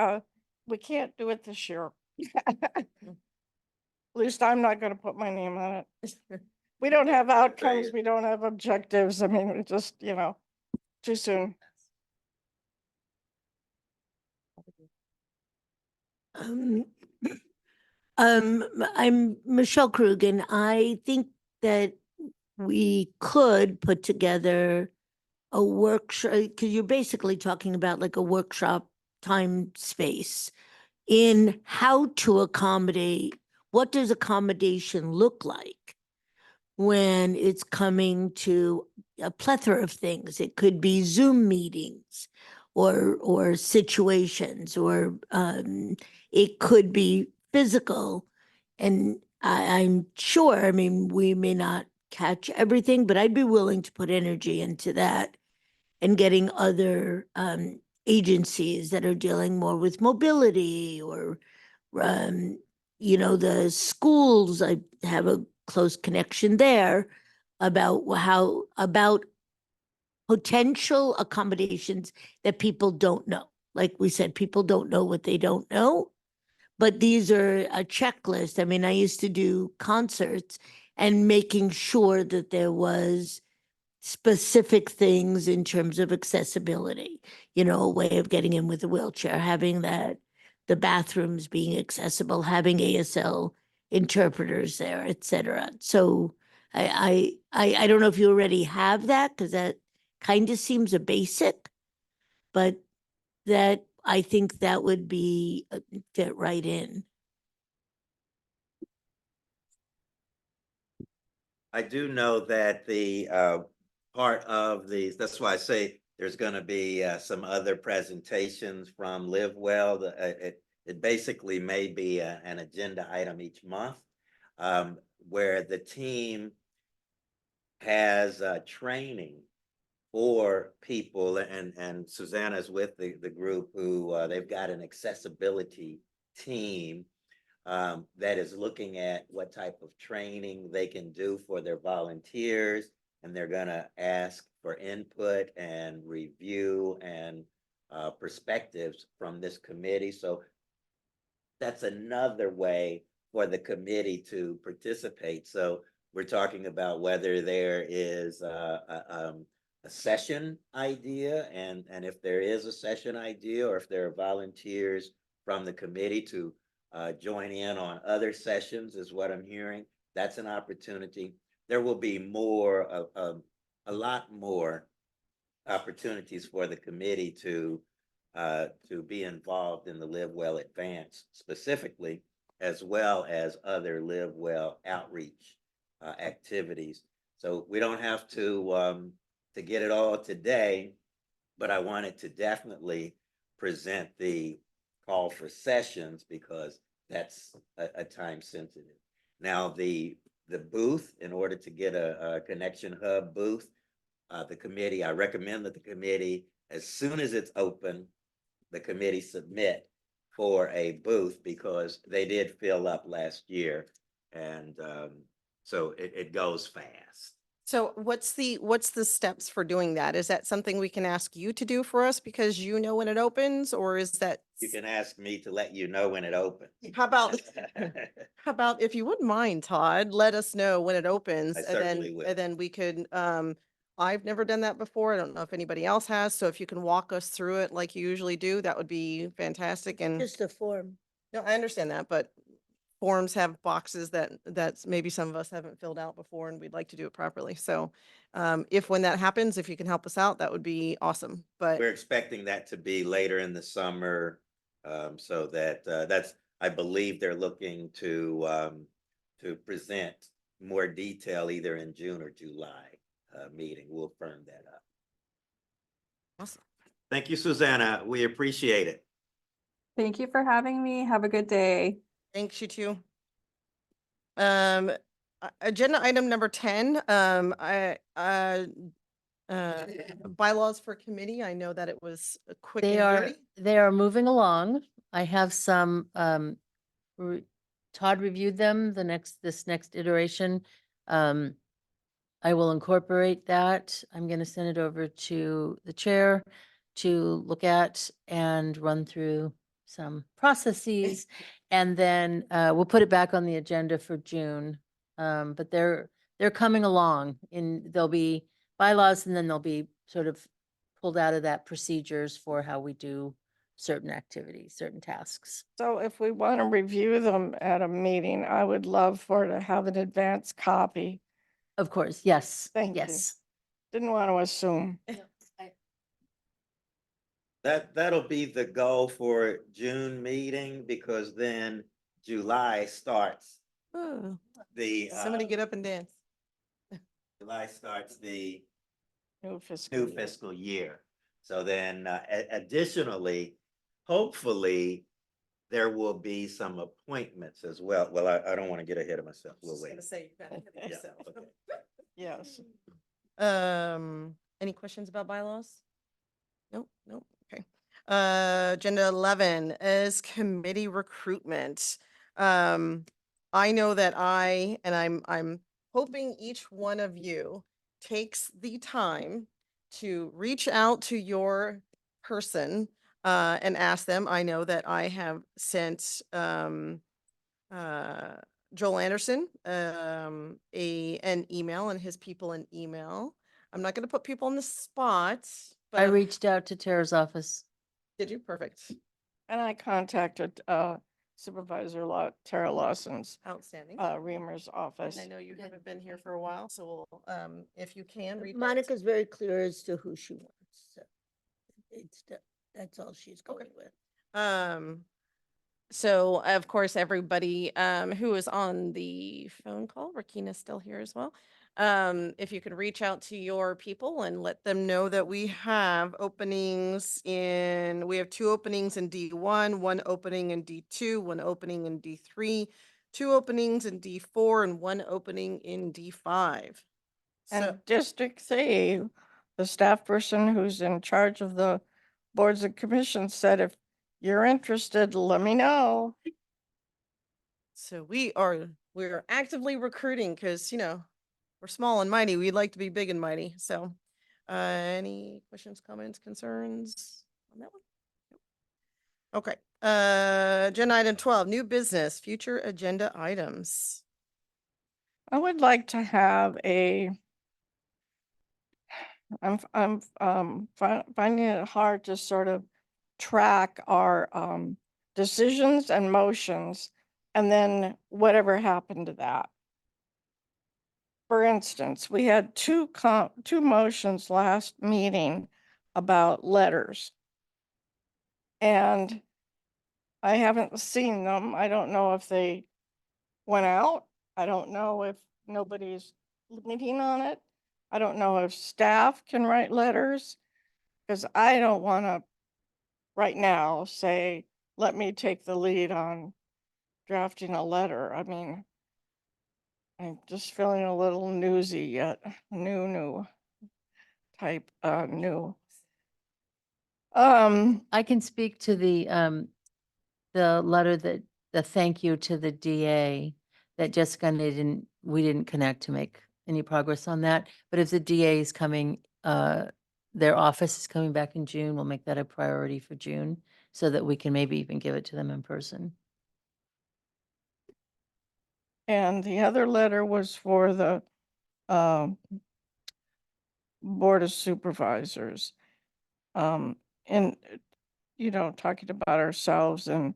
we can't do it this year. At least I'm not going to put my name on it. We don't have outcomes, we don't have objectives. I mean, it just, you know, too soon. Um, I'm Michelle Krug, and I think that we could put together a workshop, because you're basically talking about like a workshop time space in how to accommodate, what does accommodation look like when it's coming to a plethora of things. It could be Zoom meetings or situations, or it could be physical. And I'm sure, I mean, we may not catch everything, but I'd be willing to put energy into that and getting other agencies that are dealing more with mobility, or you know, the schools. I have a close connection there about potential accommodations that people don't know. Like we said, people don't know what they don't know, but these are a checklist. I mean, I used to do concerts and making sure that there was specific things in terms of accessibility, you know, a way of getting in with a wheelchair, having that, the bathrooms being accessible, having ASL interpreters there, et cetera. So I don't know if you already have that, because that kind of seems a basic, but that, I think that would be fit right in. I do know that the part of the, that's why I say there's going to be some other presentations from Live Well. It basically may be an agenda item each month, where the team has training for people, and Susanna's with the group who they've got an accessibility team that is looking at what type of training they can do for their volunteers, and they're going to ask for input and review and perspectives from this committee. So that's another way for the committee to participate. So we're talking about whether there is a session idea, and if there is a session idea, or if there are volunteers from the committee to join in on other sessions, is what I'm hearing. That's an opportunity. There will be more, a lot more opportunities for the committee to be involved in the Live Well Advance specifically, as well as other Live Well outreach activities. So we don't have to get it all today, but I wanted to definitely present the call for sessions, because that's a time sensitive. Now, the booth, in order to get a Connection Hub booth, the committee, I recommend that the committee, as soon as it's open, the committee submit for a booth, because they did fill up last year. And so it goes fast. So what's the steps for doing that? Is that something we can ask you to do for us because you know when it opens, or is that? You can ask me to let you know when it opens. How about, how about if you wouldn't mind, Todd, let us know when it opens, I and certainly will. and then we could, I've never done that before. I don't know if anybody else has. So if you can walk us through it like you usually do, that would be fantastic. And Just a form. no, I understand that, but forms have boxes that's maybe some of us haven't filled out before, and we'd like to do it properly. So if when that happens, if you can help us out, that would be awesome. But We're expecting that to be later in the summer, so that that's, I believe they're looking to present more detail either in June or July meeting. We'll firm that up. awesome. Thank you, Susanna. We appreciate it. Thank you for having me. Have a good day. Thanks, you too. Agenda item number 10, bylaws for committee. I know that it was quick and dirty. They are moving along. I have some Todd reviewed them, this next iteration. I will incorporate that. I'm going to send it over to the chair to look at and run through some processes. And then we'll put it back on the agenda for June. But they're coming along, and there'll be bylaws, and then they'll be sort of pulled out of that procedures for how we do certain activities, certain tasks. So if we want to review them at a meeting, I would love for to have an advance copy. Of course, yes. Thank you. Yes. Didn't want to assume. That'll be the goal for June meeting, because then July starts Oh, the, somebody get up and dance. July starts the New fiscal new year. fiscal year. So then additionally, hopefully, there will be some appointments as well. Well, I don't want to get ahead of myself. We'll wait. Say you're gonna hit yourself. Yes. Any questions about bylaws? Nope, nope, okay. Agenda 11 is committee recruitment. I know that I'm hoping each one of you takes the time to reach out to your person and ask them. I know that I have sent Joel Anderson an email, and his people an email. I'm not going to put people on the spot, but I reached out to Tara's office. did you? Perfect. And I contacted Supervisor Tara Lawson's Outstanding. Reamer's office. And I know you haven't been here for a while, so we'll, if you can reach out. Monica's very clear as to who she wants. So that's all she's going with. So of course, everybody who is on the phone call, Rakina's still here as well. If you could reach out to your people and let them know that we have openings we have 2 openings in D1, 1 opening in D2, 1 opening in D3, 2 openings in D4, and 1 opening in D5. So, And District 3, the staff person who's in charge of the boards and commissions said, if you're interested, let me know. so we're actively recruiting because, we're small and mighty. We'd like to be big and mighty. So, any questions, comments, concerns on that one? Nope. Okay. Agenda item 12, new business, future agenda items. I would like to have finding it hard to sort of track our decisions and motions, and then whatever happened to that. For instance, we had two motions last meeting about letters. And I haven't seen them. I don't know if they went out. I don't know if nobody's meeting on it. I don't know if staff can write letters, because I don't want to right now say, let me take the lead on drafting a letter. I mean, I'm just feeling a little newsy yet, new type, new. I can speak to the letter the thank you to the DA that Jessica and we didn't connect to make any progress on that. But if the DA is coming, their office is coming back in June, we'll make that a priority for June so that we can maybe even give it to them in person. And the other letter was for the Board of Supervisors. And, talking about ourselves and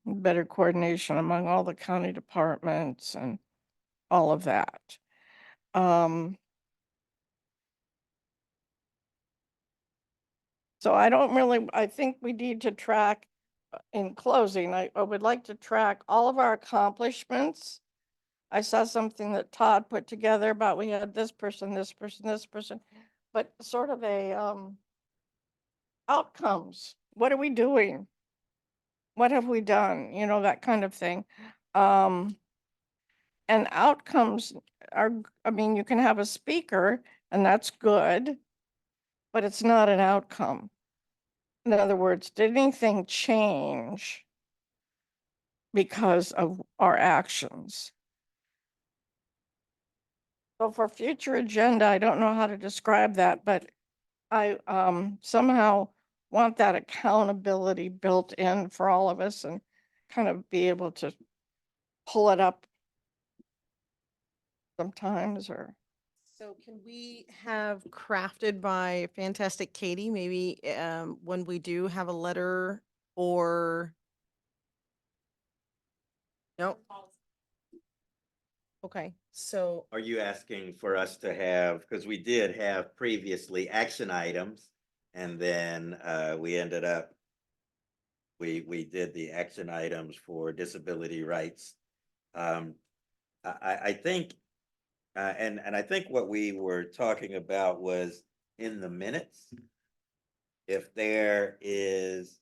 better coordination among all the county departments and all of that. So I think we need to track, in closing, I would like to track all of our accomplishments. I saw something that Todd put together about we had this person, this person, this person, but sort of outcomes. What are we doing? What have we done? That kind of thing. And outcomes you can have a speaker and that's good, but it's not an outcome. In other words, did anything change because of our actions. So for future agenda, I don't know how to describe that, but I somehow want that accountability built in for all of us and kind of be able to pull it up sometimes or. So can we have crafted by Fantastic Katie, maybe when we do have a letter or? No. Okay, so Are you asking for us to have, because we did have previously action items and then we ended up, we did the action items for disability rights. I think, and I think what we were talking about was in the minutes. If there is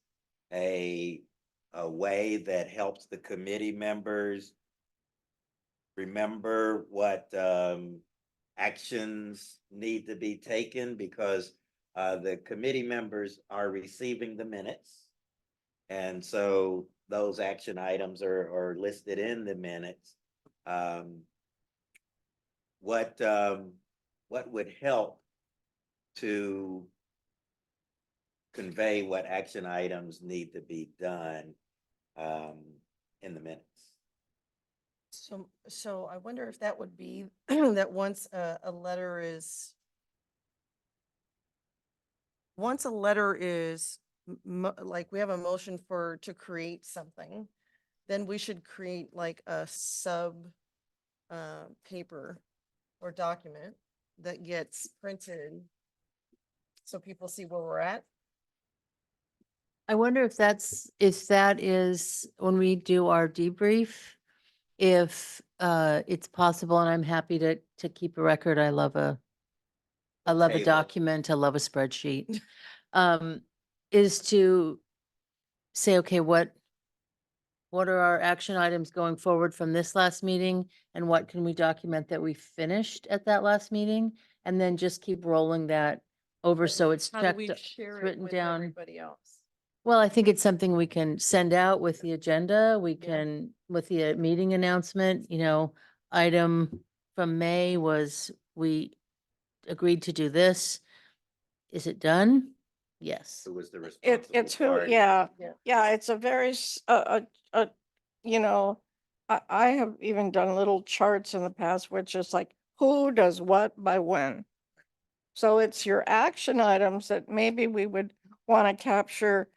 a way that helps the committee members remember what actions need to be taken, because the committee members are receiving the minutes. And so those action items are listed in the minutes. What would help to convey what action items need to be done in the minutes? So I wonder if that would be that once a letter is like we have a motion to create something, then we should create like a sub paper or document that gets printed so people see where we're at. I wonder if that is when we do our debrief, if it's possible, and I'm happy to keep a record. I love a Table. document, I love a spreadsheet. Is to say, okay, what are our action items going forward from this last meeting? And what can we document that we finished at that last meeting? And then just keep rolling that over so it's How do checked, we it's share it written with down. everybody else? Well, I think it's something we can send out with the agenda. We Yeah. can, with the meeting announcement, item from May was we agreed to do this. Is it done? Yes. Who was the It's responsible who, party? yeah, it's a very, you know, I have even done little charts in the past, which is like, who does what by when. So it's your action items that maybe we would want to capture.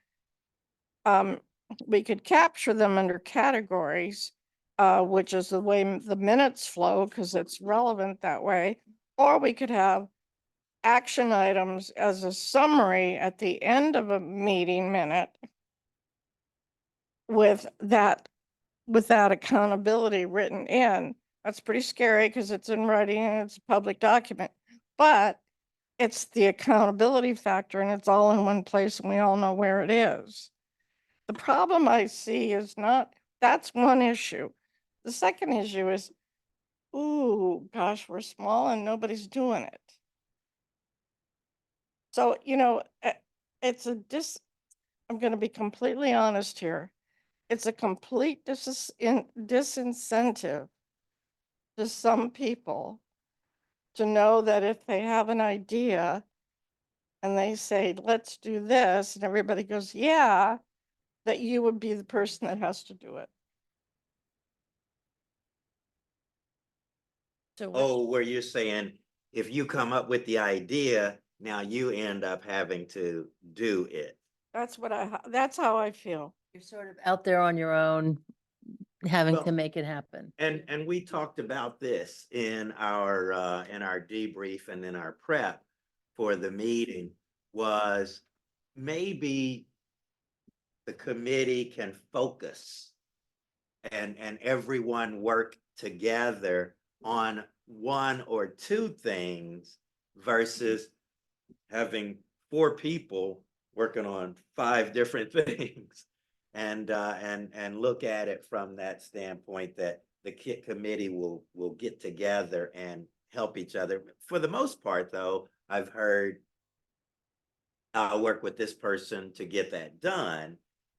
We could capture them under categories, which is the way the minutes flow, because it's relevant that way. Or we could have action items as a summary at the end of a meeting minute with that accountability written in. That's pretty scary because it's in writing and it's a public document, but it's the accountability factor and it's all in one place and we all know where it is. The problem I see is that's one issue. The second issue is, ooh, gosh, we're small and nobody's doing it. So, it's I'm going to be completely honest here. It's a complete disincentive to some people to know that if they have an idea and they say, let's do this, and everybody goes, yeah, that you would be the person that has to do it. So Oh, where you're saying if you come up with the idea, now you end up having to do it. That's how I feel. You're sort of out there on your own, having Well, to make it happen. And we talked about this in our debrief and in our prep for the meeting, was maybe the committee can focus and everyone work together on one or two things versus having 4 people working on 5 different things. And look at it from that standpoint that the committee will get together and help each other. For the most part, though, I've heard I'll work with this person to get that done.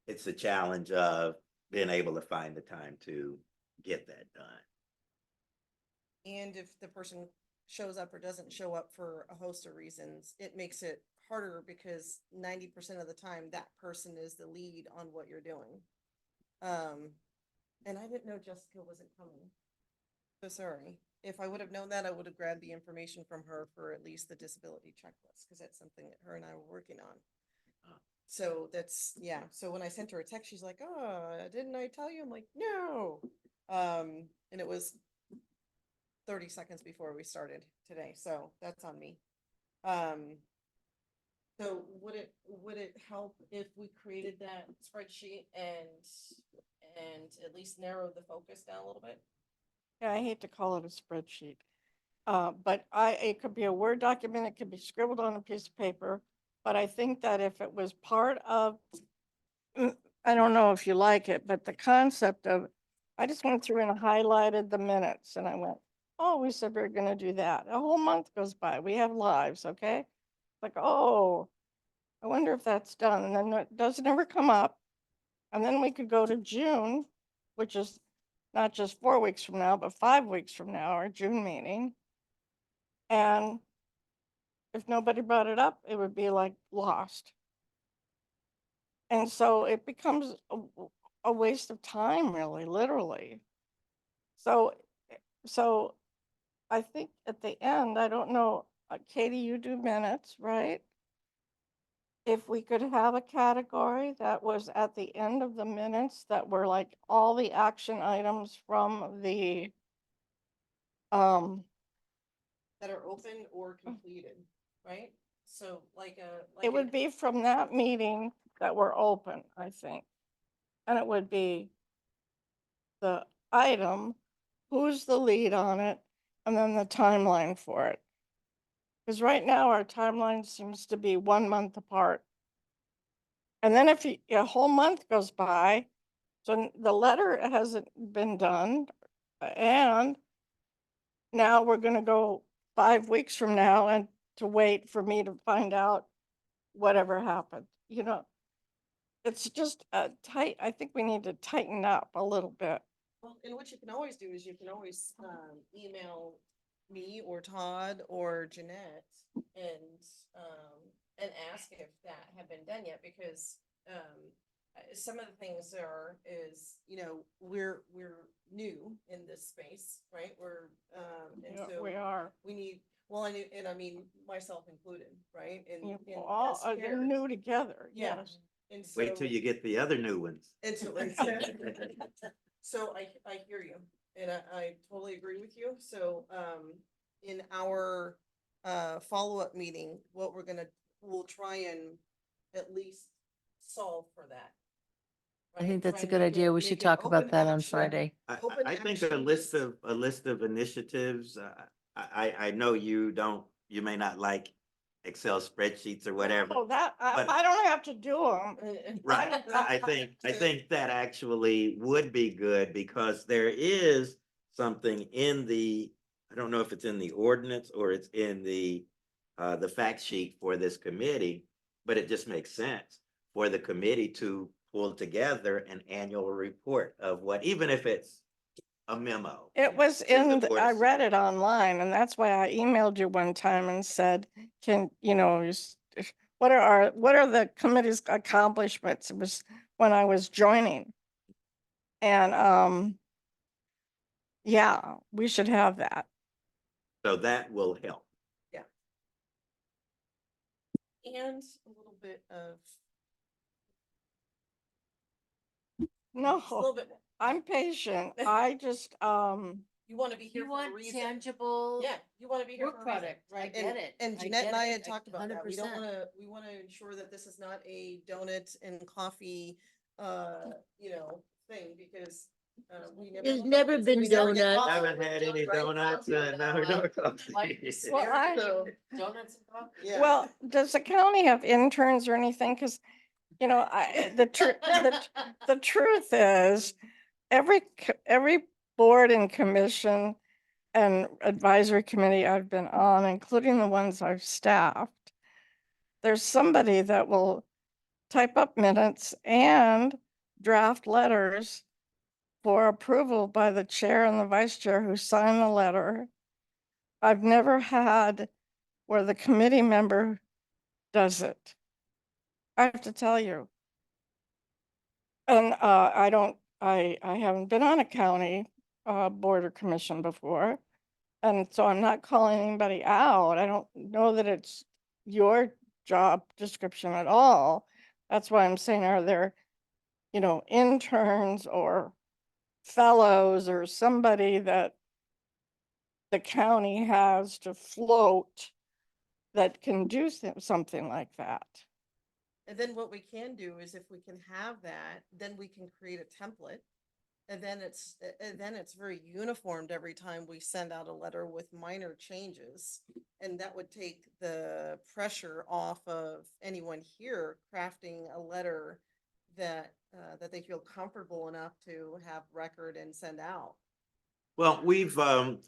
It's a challenge of being able to find the time to get that done. And if the person shows up or doesn't show up for a host of reasons, it makes it harder because 90% of the time that person is the lead on what you're doing. And I didn't know Jessica wasn't coming. So sorry. If I would have known that, I would have grabbed the information from her for at least the disability checklist, because that's something that her and I were working on. So that's, yeah. So when I sent her a text, she's like, oh, didn't I tell you? I'm like, no. And it was 30 seconds before we started today. So that's on me. So would it help if we created that spreadsheet and at least narrow the focus down a little bit? Yeah, I hate to call it a spreadsheet. But it could be a Word document, it could be scribbled on a piece of paper. But I think that if it was part of, I don't know if you like it, but the concept of, I just went through and highlighted the minutes and I went, oh, we said we were gonna do that. A whole month goes by, we have lives, okay? Like, oh, I wonder if that's done. And then it doesn't ever come up. And then we could go to June, which is not just 4 weeks from now, but 5 weeks from now, our June meeting. And if nobody brought it up, it would be like lost. And so it becomes a waste of time, really, literally. So I think at the end, I don't know, Katie, you do minutes, right? If we could have a category that was at the end of the minutes that were like all the action items from the That are open or completed, right? So like it would be from that meeting that were open, I think. And it would be the item, who's the lead on it, and then the timeline for it. Because right now our timeline seems to be 1 month apart. And then if a whole month goes by, so the letter hasn't been done, and now we're gonna go 5 weeks from now and to wait for me to find out whatever happened, you know? It's just tight. I think we need to tighten up a little bit. Well, and what you can always do is you can always email me or Todd or Jeanette and ask if that had been done yet, because some of the things is, you know, we're new in this space, right? We're and Yeah, so we are. we need, well, and I mean myself included, right? And, Yeah, and all as they're chairs. new together. Yeah. Yes. And so Wait till you get the other new ones. and so, so I hear you, and I totally agree with you. So, in our follow-up meeting, what we'll try and at least solve for that. I right? think Try that's a and good make idea. We make should it talk about open that on action. Friday. Open I think action. a list of initiatives, I know you may not like Excel spreadsheets or whatever. Oh, that, but- I don't have to do them. Right. I think that actually would be good, because there is something in the, I don't know if it's in the ordinance or it's in the fact sheet for this committee, but it just makes sense for the committee to pull together an annual report of what, even if it's a memo. It was to the board I of read it online, and that's why I emailed you one time and said, can, you know, what are the committee's accomplishments? It was when I was joining. And yeah, we should have that. So that will help. Yeah. And a little bit of No, just a little bit. I'm patient. I just You want to be here You for a want reason. tangible. Yeah, you want to be here work for a reason, product. I right? get it. And I Jeanette get and I it. had talked about that. We don't 100%. want to. We want to ensure that this is not a donut and coffee, you know, thing, because we never. There's never been we never get donuts. coffee. Haven't had any donuts, no coffee. Well, Donuts and coffee. Yeah. well, does the county have interns or anything? Because, you know, the truth is, every board and commission and advisory committee I've been on, including the ones I've staffed, there's somebody that will type up minutes and draft letters for approval by the chair and the vice chair who sign the letter. I've never had where the committee member does it. I have to tell you. And I haven't been on a county board or commission before. And so I'm not calling anybody out. I don't know that it's your job description at all. That's why I'm saying, are there, interns or fellows or somebody that the county has to float that can do something like that? And then what we can do is if we can have that, then we can create a template. And then it's very uniformed every time we send out a letter with minor changes. And that would take the pressure off of anyone here crafting a letter that they feel comfortable enough to have record and send out. Well,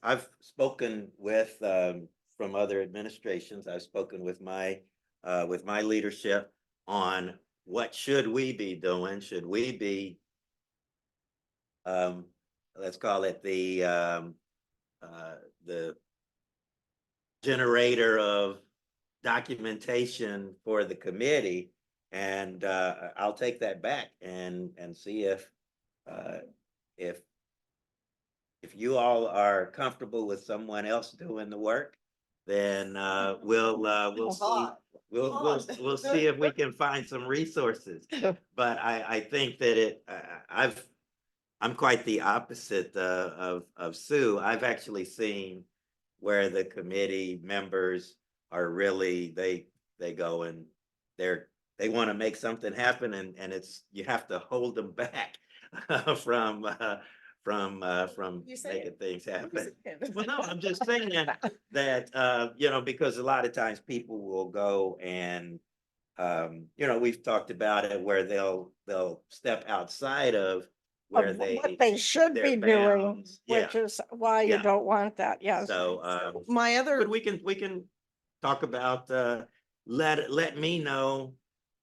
I've spoken with, from other administrations, I've spoken with my leadership on what should we be doing? Should we be, let's call it the generator of documentation for the committee? And I'll take that back and see if you all are comfortable with someone else doing the work, then we'll see if we can find some resources. But I think that I'm quite the opposite of Sue. I've actually seen where the committee members are really, they go and they want to make something happen, and you have to hold them back from making things happen. Well, no, I'm just saying that, because a lot of times people will go and, we've talked about it where they'll step outside of where What they should be doing, which is why you don't want that. Yes. So, but we can talk about, let me know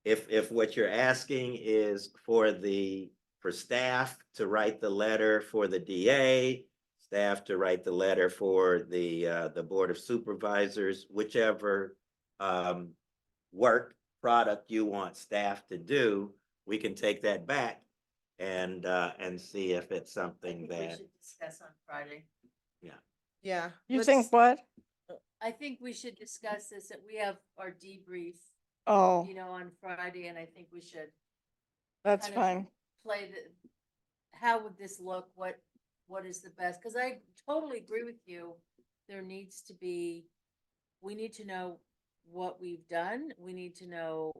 if what you're asking is for staff to write the letter for the DA, staff to write the letter for the Board of Supervisors, whichever work product you want staff to do, we can take that back and see if it's something We that, should discuss on Friday. Yeah. You think what? I think we should discuss this, that we have our debrief, Oh, on Friday, and I think we should that's kind of fine. play how would this look? What is the best? Because I totally agree with you. There needs to be, we need to know what we've done. We need to know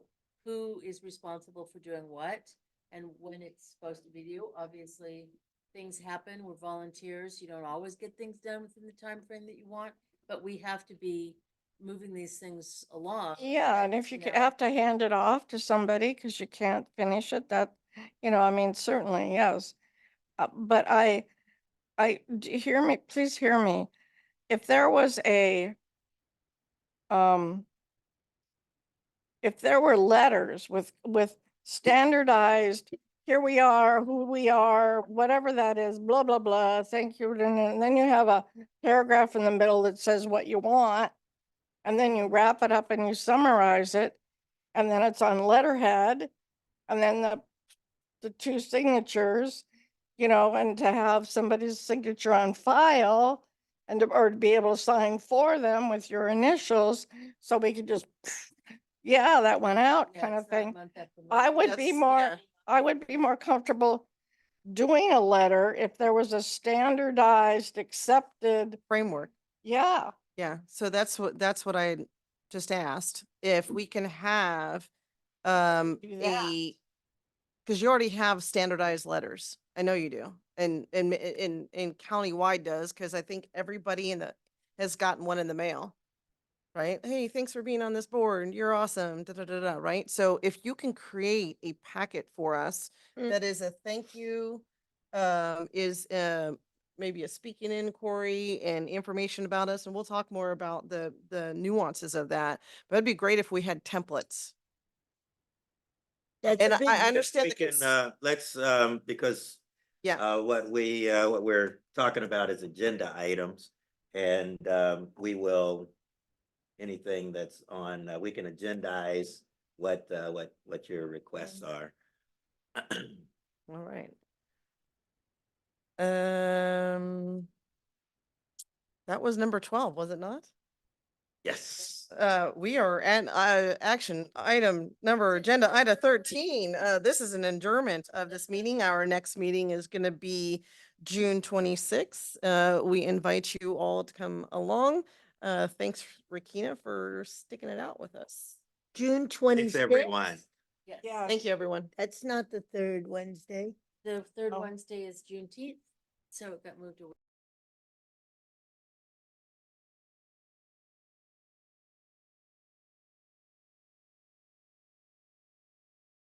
who is responsible for doing what and when it's supposed to be due. Obviously, things happen. We're volunteers. You don't always get things done within the time frame that you want, but we have to be moving these things along. Yeah, and if you have to hand it off to somebody because you can't finish it, that, certainly, yes. But hear me, please hear me. If there was if there were letters with standardized, here we are, who we are, whatever that is, blah, blah, blah, thank you. And then you have a paragraph in the middle that says what you want. And then you wrap it up and you summarize it. And then it's on letterhead. And then the two signatures, and to have somebody's signature on file or to be able to sign for them with your initials. So we could just, yeah, that went out kind of thing. I would be more comfortable doing a letter if there was a standardized, accepted Framework. Yeah. Yeah. So that's what I just asked. If we can have because you already have standardized letters. I know you do. And countywide does, because I think everybody has gotten one in the mail. Right? Hey, thanks for being on this board. You're awesome. Da, da, da, da, right? So if you can create a packet for us that is a thank you, is maybe a speaking inquiry and information about us, and we'll talk more about the nuances of that. But it'd be great if we had templates. That's And a big. I understand We the can, cons- let's, because yeah, what we're talking about is agenda items. And we will, anything that's on, we can agendize what your requests are. all right. Um, that was number 12, was it not? Yes. We are at action item number agenda item 13. This is an adjournment of this meeting. Our next meeting is going to be June 26th. We invite you all to come along. Thanks, Rakina, for sticking it out with us. June Thanks, 26th. everyone. Yeah. Thank you, everyone. That's not the third Wednesday. The third Oh. Wednesday is Juneteenth, so it got moved away.